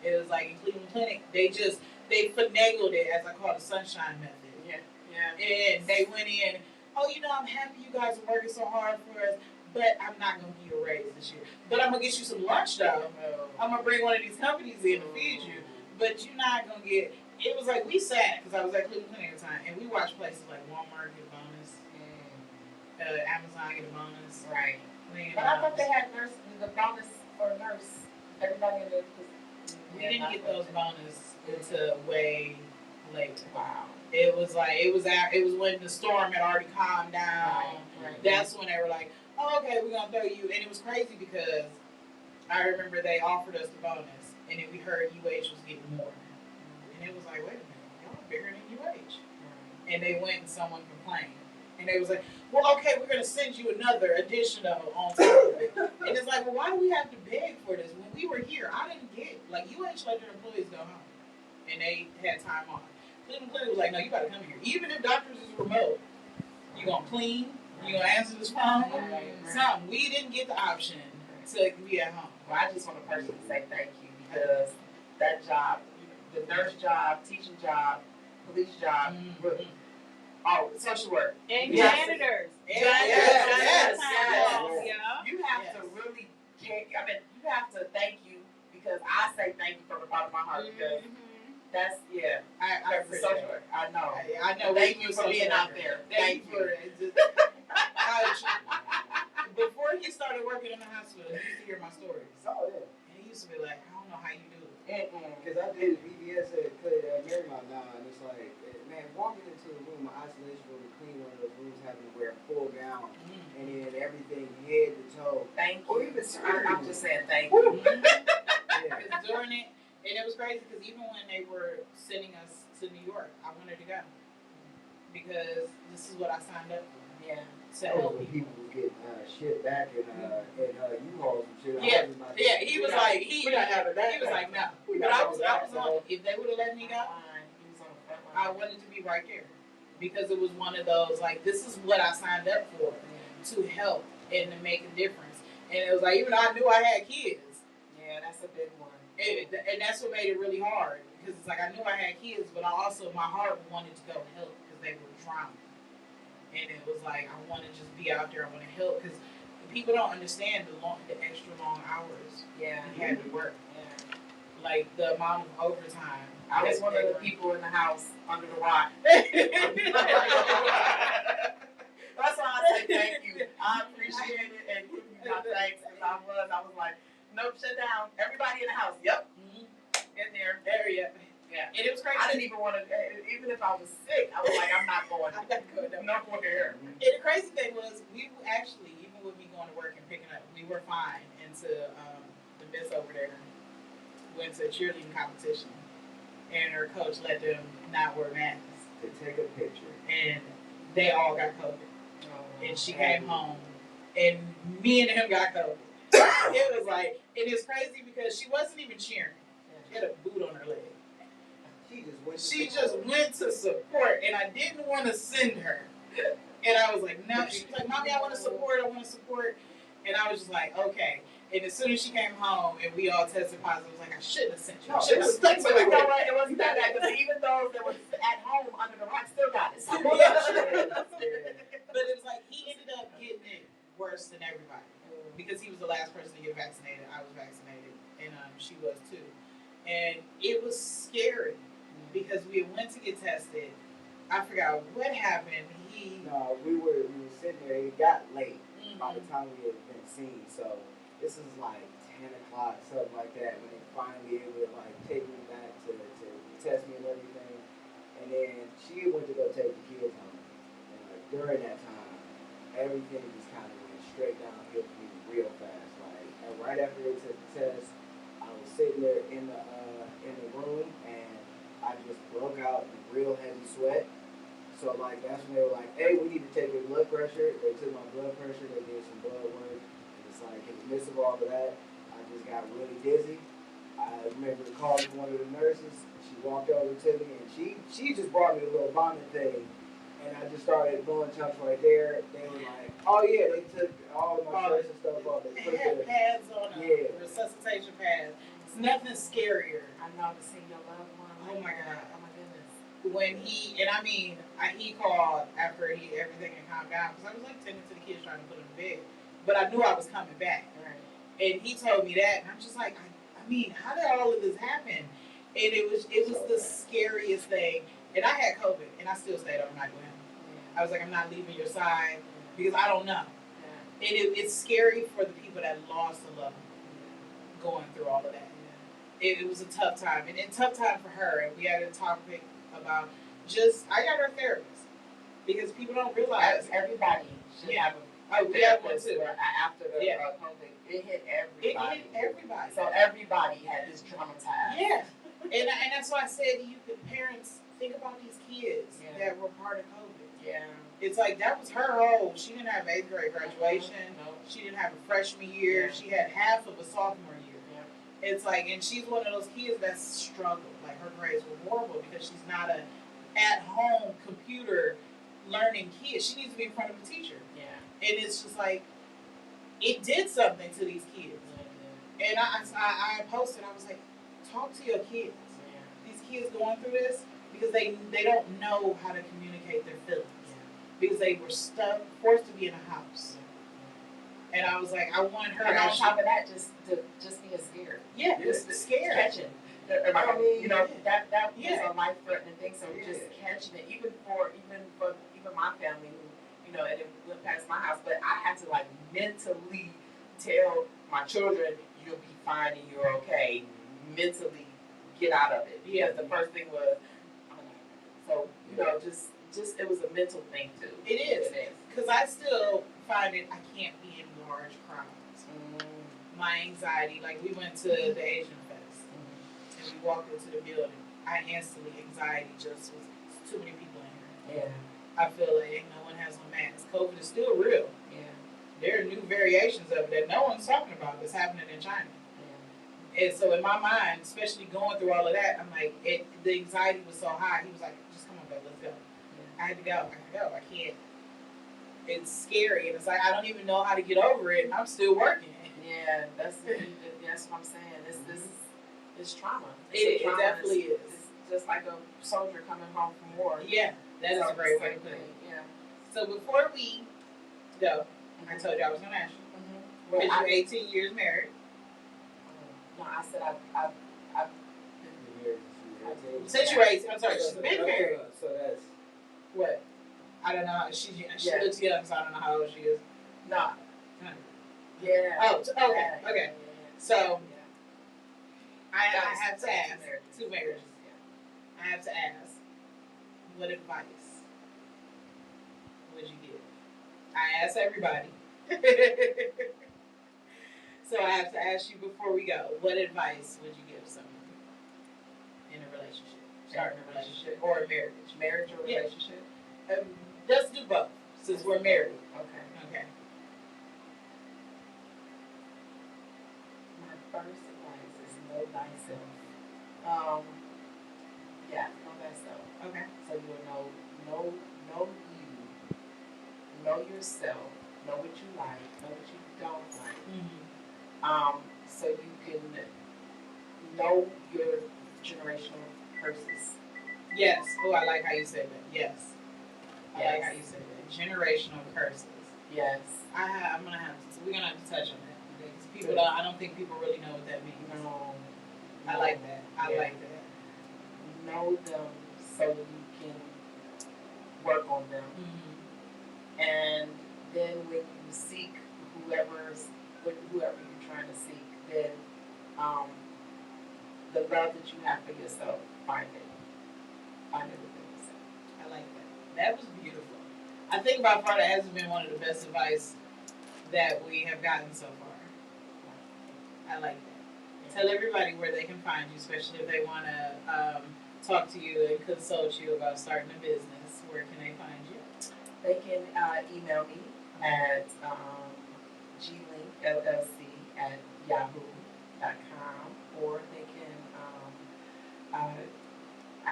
It was like in Cleveland Clinic, they finagled it, as I call it, the sunshine method. And they went in, oh, you know, I'm happy you guys are working so hard for us, but I'm not going to give you a raise this year. But I'm going to get you some lunch, though. I'm going to bring one of these companies in to feed you, but you're not going to get, it was like we sat, because I was at Cleveland Clinic at the time, and we watched places like Walmart get a bonus, Amazon get a bonus. Right. But I thought they had the bonus for a nurse. Everybody in there. We didn't get those bonus until way later. Wow. It was when the storm had already calmed down. Right. That's when they were like, oh, okay, we're gonna throw you. And it was crazy because I remember they offered us the bonus, and then we heard UH was getting more, and it was like, wait a minute, y'all are bigger than UH. And they went and someone complained, and they was like, well, okay, we're gonna send you another additional on top of it. And it's like, well, why do we have to beg for this? When we were here, I didn't get like UH let their employees go home, and they had time off. Cleveland Clinic was like, no, you gotta come here. Even if doctors is remote, you gonna clean, you gonna answer this phone, something. We didn't get the option to be at home. Well, I just want to personally say thank you because that job, the nurse job, teaching job, police job, social work. And Yes. janitors. Yes. Yeah. You have to really care. I mean, you have to thank you because I say thank you from the bottom of my heart because that's, I that's the social work. I know. I know. Thank you for being out there. Thank you for it. Before he started working in the hospital, he used to hear my stories. Oh, yeah. And he used to be like, I don't know how you do it. Because I did VBS at Marymount now, and it's like, man, walking into a room, an isolation room, to clean one of those rooms, having to wear a full gown, and then everything head to toe. Thank you. Or even I'm just saying thank you. Because during it, and it was crazy because even when they were sending us to New York, I wanted to go. Because this is what I signed up for. Yeah. To help people would get shit back in U-Hauls and shit. Yeah, he was like, we're not having that. He was like, no. But I was on, if they would have let me go, I wanted to be right there. Because it was one of those, like, this is what I signed up for, to help and to make a difference. And it was like, even though I knew I had kids. Yeah, that's a big one. And that's what made it really hard. Because it's like, I knew I had kids, but I also, my heart wanted to go help because they were drowning. And it was like, I want to just be out there. I want to help because people don't understand the extra long hours. Yeah, we had to work. Yeah, like the amount of overtime. I was one of the people in the house under the rock. That's why I say thank you. I appreciate it and give you my thanks because I was like, nope, shut down. Everybody in the house. Yep. In there. Area. Yeah. And it was crazy. I didn't even want to, even if I was sick, I was like, I'm not going. I'm not going nowhere. And the crazy thing was, we actually, even with me going to work and picking up, we were fine until the miss over there went to a cheerleading competition. And her coach let them not wear masks. To take a picture. And they all got COVID. And she came home. And me and him got COVID. It was like, and it's crazy because she wasn't even cheering. She had a boot on her leg. She just went to support, and I didn't want to send her. And I was like, no. She was like, Mommy, I want to support. And I was just like, okay. And as soon as she came home and we all tested positive, I was like, I shouldn't have sent you. No, it was stuck with it. It wasn't that bad because even those that was at home under the rock still got it. So. But it was like he ended up getting it worse than everybody because he was the last person to get vaccinated. I was vaccinated, and she was too. And it was scary because we went to get tested. I forgot what happened. No, we were sitting there. It got late by the time we had been seen. So this is like 10 o'clock, something like that, when they finally able to like take me back to test me and everything. And then she went to go take the kids home. And like during that time, everything just kind of went straight downhill for me real fast. Like, and right after they took the test, I was sitting there in the room and I just broke out in real heavy sweat. So like that's when they were like, hey, we need to take your blood pressure. They took my blood pressure, they did some blood work. And it's like in the midst of all of that, I just got really dizzy. I remember calling one of the nurses. She walked over to me and she just brought me a little vomit thing. And I just started blowing chunks right there. They were like, oh yeah, they took all of my shirts and stuff off. They had pads on them, resuscitation pads. It's nothing scarier. I know to see your loved one. Oh my God. Oh my goodness. when he and I mean he called after everything had calmed down because I was like tending to the kids trying to put them to bed, but I knew I was coming back. Right. And he told me that, and I'm just like, I mean, how did all of this happen? And it was the scariest thing. And I had COVID, and I still stayed overnight with him. I was like, I'm not leaving your side because I don't know. And it's scary for the people that lost a loved one going through all of that. It was a tough time, and a tough time for her. And we had a topic about I got her therapist because people don't realize everybody should have a we have one too. After the COVID, it hit everybody. It hit everybody. So everybody had this traumatized. Yeah, and that's why I said parents think about these kids that were part of COVID. Yeah. It's like that was her whole. She didn't have 8th grade graduation. No. She didn't have a freshman year. Yeah. She had half of a sophomore year. Yeah. It's like, and she's one of those kids that struggled. Like her grades were horrible because she's not a at-home computer learning kid. She needs to be in front of a teacher. Yeah. And it's just like it did something to these kids. Yeah. And I posted. I was like, talk to your kids. Yeah. These kids going through this because they don't know how to communicate their feelings. Because they were forced to be in a house, and I was like, I want her. And on top of that, just being scared. Yeah, just scared. Catching. I mean, you know, that was a life-threatening thing. So just catching it, even for my family, who, you know, and it went past my house, but I had to like mentally tell my children, you'll be fine and you're okay. Mentally get out of it. Because the first thing was, so you know, just it was a mental thing too. It is. Because I still find it, I can't be in large crowds. My anxiety, like we went to the Asian Fest and we walked into the building. I instantly, anxiety just was too many people in here. Yeah. I feel like no one has on masks. COVID is still real. Yeah. There are new variations of it that no one's talking about that's happening in China. Yeah. And so in my mind, especially going through all of that, I'm like, the anxiety was so high. He was like, just come on, babe, let's go. I had to go. I can't. It's scary, and it's like I don't even know how to get over it. I'm still working. Yeah, that's what I'm saying. It's trauma. It definitely is. It's just like a soldier coming home from war. Yeah, that is a great way to put it. Yeah. So before we go, I told you I was going to ask you. Because you're 18 years married. No, I said I've been married. Since you're 18, I'm sorry, she's been married. So that's. What? I don't know. She looks young, so I don't know how old she is. No. Yeah. Oh, okay. Okay. So, I have to ask. 2 marriages. I have to ask, what advice would you give? I ask everybody. So I have to ask you before we go, what advice would you give someone in a relationship? Starting a relationship or a marriage? Marriage or relationship? Let's do both, since we're married. Okay. My first advice is know thyself. Know thyself. Okay. So you'll know you, know yourself, know what you like, know what you don't like. Mm-hmm. So you can know your generational curses. Yes. Oh, I like how you said that. Yes. I like how you said that. Generational curses. Yes. We're gonna have to touch on that because people I don't think people really know what that means. No. I like that. I like that. Know them so you can work on them. Mm-hmm. And then when you seek whoever you're trying to seek, then the love that you have for yourself, find it within yourself. I like that. That was beautiful. I think by far that has been one of the best advice that we have gotten so far. I like that. Yeah. Tell everybody where they can find you, especially if they want to talk to you and consult you about starting a business. Where can they find you? They can email me at glink@yahoo.com, or they can. I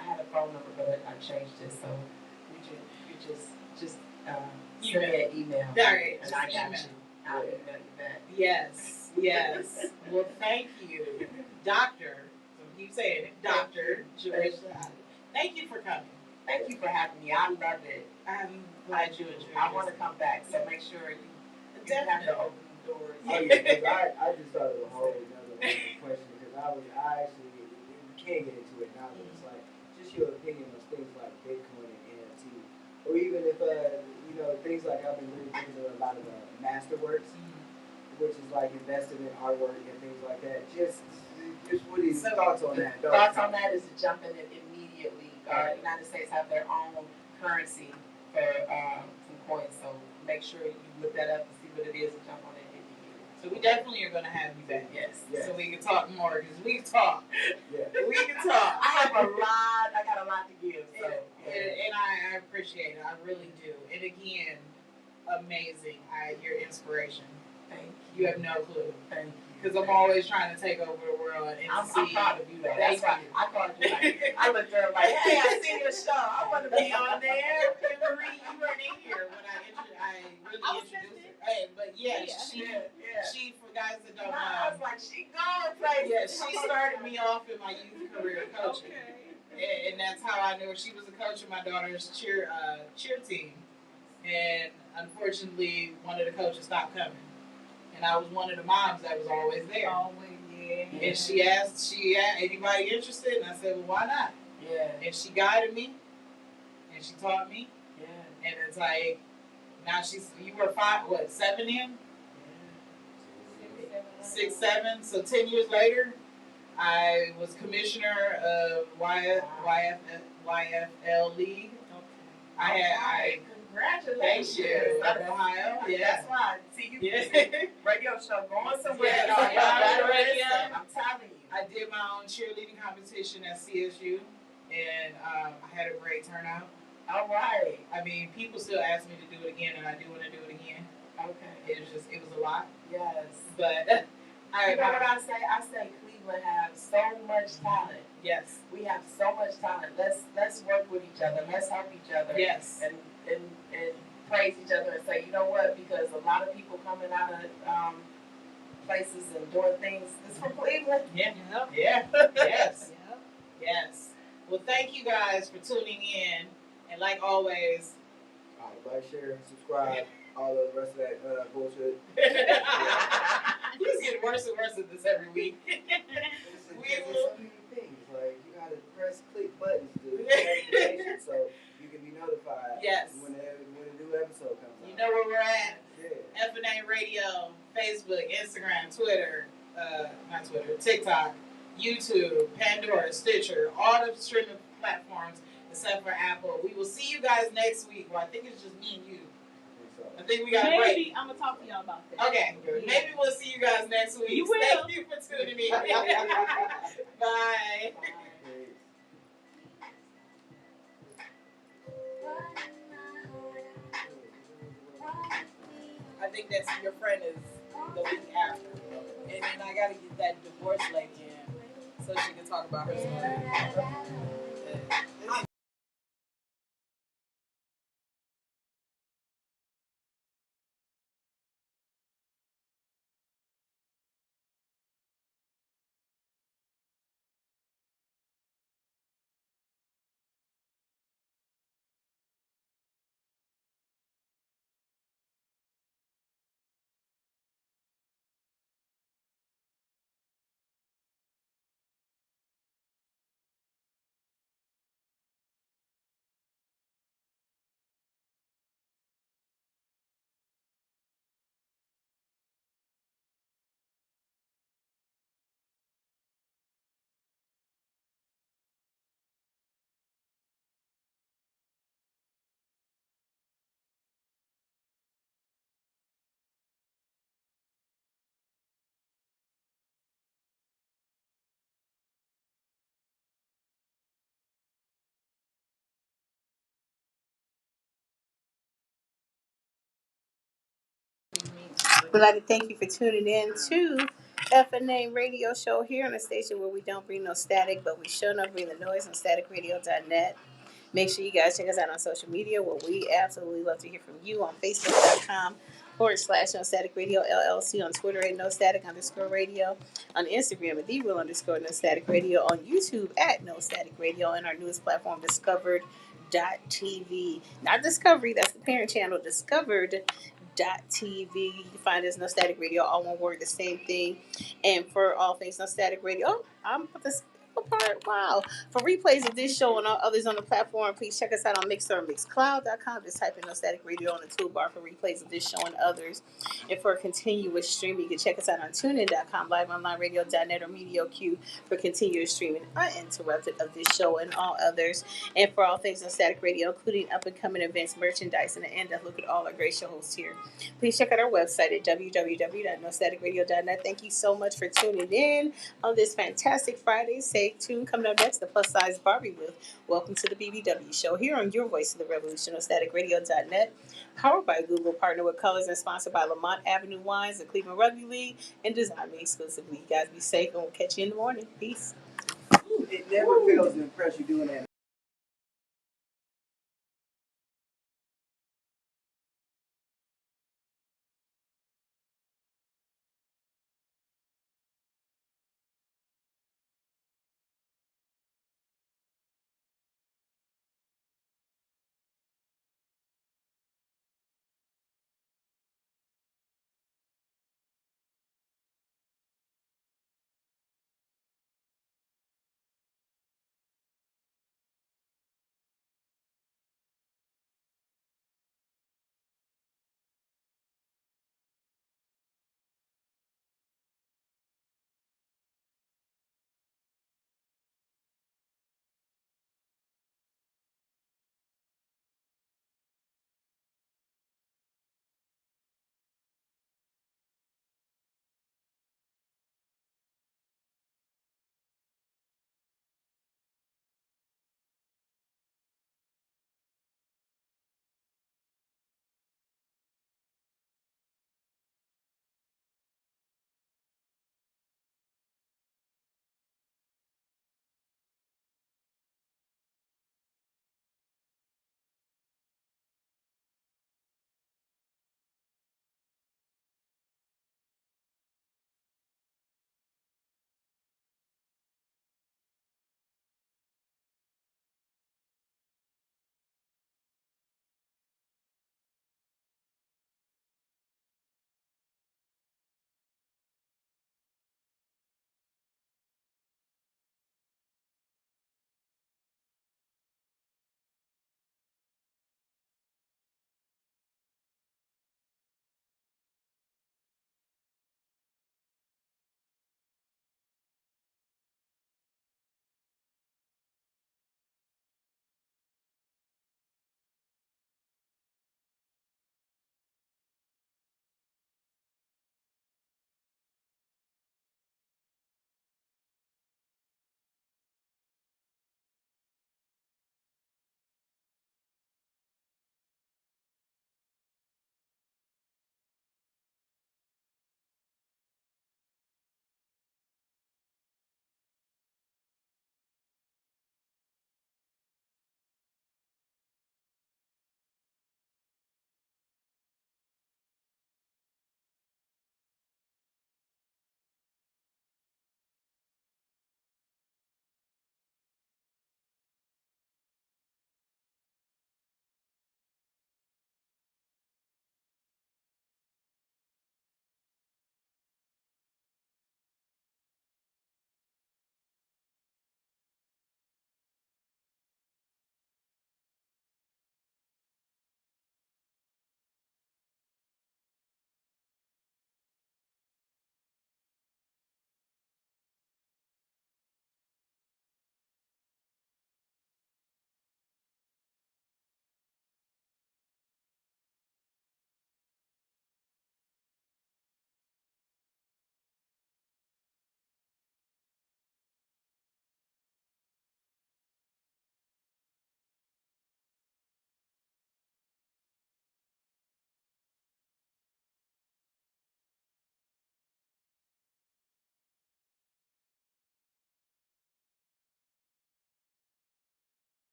had a phone number, but I changed it, so you just send me an email. All right, and I got you. I'll email you back. Yes. Well, thank you, Dr. So keep saying it, Dr. Grisia Ali. Thank you for coming. Thank you for having me. I love it. I'm glad you enjoyed it. I want to come back, so make sure you have to open the doors. Oh yeah, because I just thought of a whole another question because I actually we can't get into it now, but it's like just your opinion on things like Bitcoin and NFT, or even if things like I've been really into a lot of masterworks, which is like invested in artwork and things like that. Just what are your thoughts on that? Thoughts on that is to jump in it immediately. The United States have their own currency for some coins, so make sure you look that up and see what it is and jump on it immediately. So we definitely are going to have you back. Yes. So we can talk more because we talk. Yeah. We can talk. I got a lot to give. So. And I appreciate it. I really do. And again, amazing. Your inspiration. Thank you. You have no clue. Thank you. Because I'm always trying to take over the world and I'm see. proud of you though. That's why I called you. I looked there like, hey, I seen your show. I want to be on there. Marie, you weren't in here when I really introduced her. Hey, but she for guys that don't know. I was like, she going places. Yeah, she started me off in my youth career coaching. Okay. And that's how I knew her. She was a coach of my daughter's cheer team. And unfortunately, one of the coaches stopped coming. And I was one of the moms that was always there. Always, yeah. And she asked, anybody interested? And I said, well, why not? Yeah. And she guided me. And she taught me. Yeah. And it's like, now you were 7 in? Yeah. 6, 7. So 10 years later, I was commissioner of YFL League. Okay. Congratulations. Of Ohio. Yeah. That's why. See, you radio show going somewhere. Yeah. I'm telling you. I did my own cheerleading competition at CSU, and I had a great turnout. All right. I mean, people still ask me to do it again, and I do want to do it again. Okay. It was a lot. Yes. But you know what I say? I say Cleveland has so much talent. Yes. We have so much talent. Let's work with each other. Let's help each other. Yes. And praise each other and say, you know what? Because a lot of people coming out of places and doing things. It's from Cleveland. Yeah. Yep. Yeah. Yes. Yep. Yes. Well, thank you guys for tuning in. And like always, all right, like, share, subscribe, all the rest of that bullshit. He's getting worse and worse at this every week. There's so many things. Like, you gotta click buttons to notifications so you can be notified when a new episode comes out. You know where we're at. Yeah. FNA Radio, Facebook, Instagram, Twitter, not Twitter, TikTok, YouTube, Pandora, Stitcher, all the streaming platforms except for Apple. We will see you guys next week. Well, I think it's just me and you. I think we got a break. Maybe I'm gonna talk to y'all about that. Okay. Maybe we'll see you guys next week. You will. Thank you for tuning in. Bye. I think that's your friend is the week after. And then I gotta get that divorce lady in so she can talk about her story. We'd like to thank you for tuning in to FNA Radio Show here on a station where we don't bring no static, but we sure enough bring the noise on staticradio.net. Make sure you guys check us out on social media where we absolutely love to hear from you on Facebook.com/No Static Radio LLC, on Twitter at No Static _radio, on Instagram at @TheReal_No Static Radio, on YouTube at No Static Radio, and our newest platform, Discovered Discovered.tv. Not Discovery, that's the parent channel. Discovered.tv. You can find us No Static Radio, all one word, the same thing. And for all things No Static Radio, I'm about to skip a part. Wow. For replays of this show and all others on the platform, please check us out on Mixer and Mixcloud.com. Just type in No Static Radio on the toolbar for replays of this show and others. And for continuous streaming, you can check us out on TuneIn.com, LiveOnlineRadio.net, or MediaQ for continuous streaming uninterrupted of this show and all others. And for all things on Static Radio, including up-and-coming events, merchandise, and a look at all our great show hosts here, please check out our website at www.nostaticradio.net. Thank you so much for tuning in on this fantastic Friday. Stay tuned. Coming up next, the plus-size Barbie with Welcome to the BBW Show here on your voice of the revolution on staticradio.net. Powered by Google, partner with Colors, and sponsored by Lamont Avenue Wines, the Cleveland Rugby League, and Design Me exclusively. You guys be safe, and we'll catch you in the morning. Peace. It never fails to impress you doing that.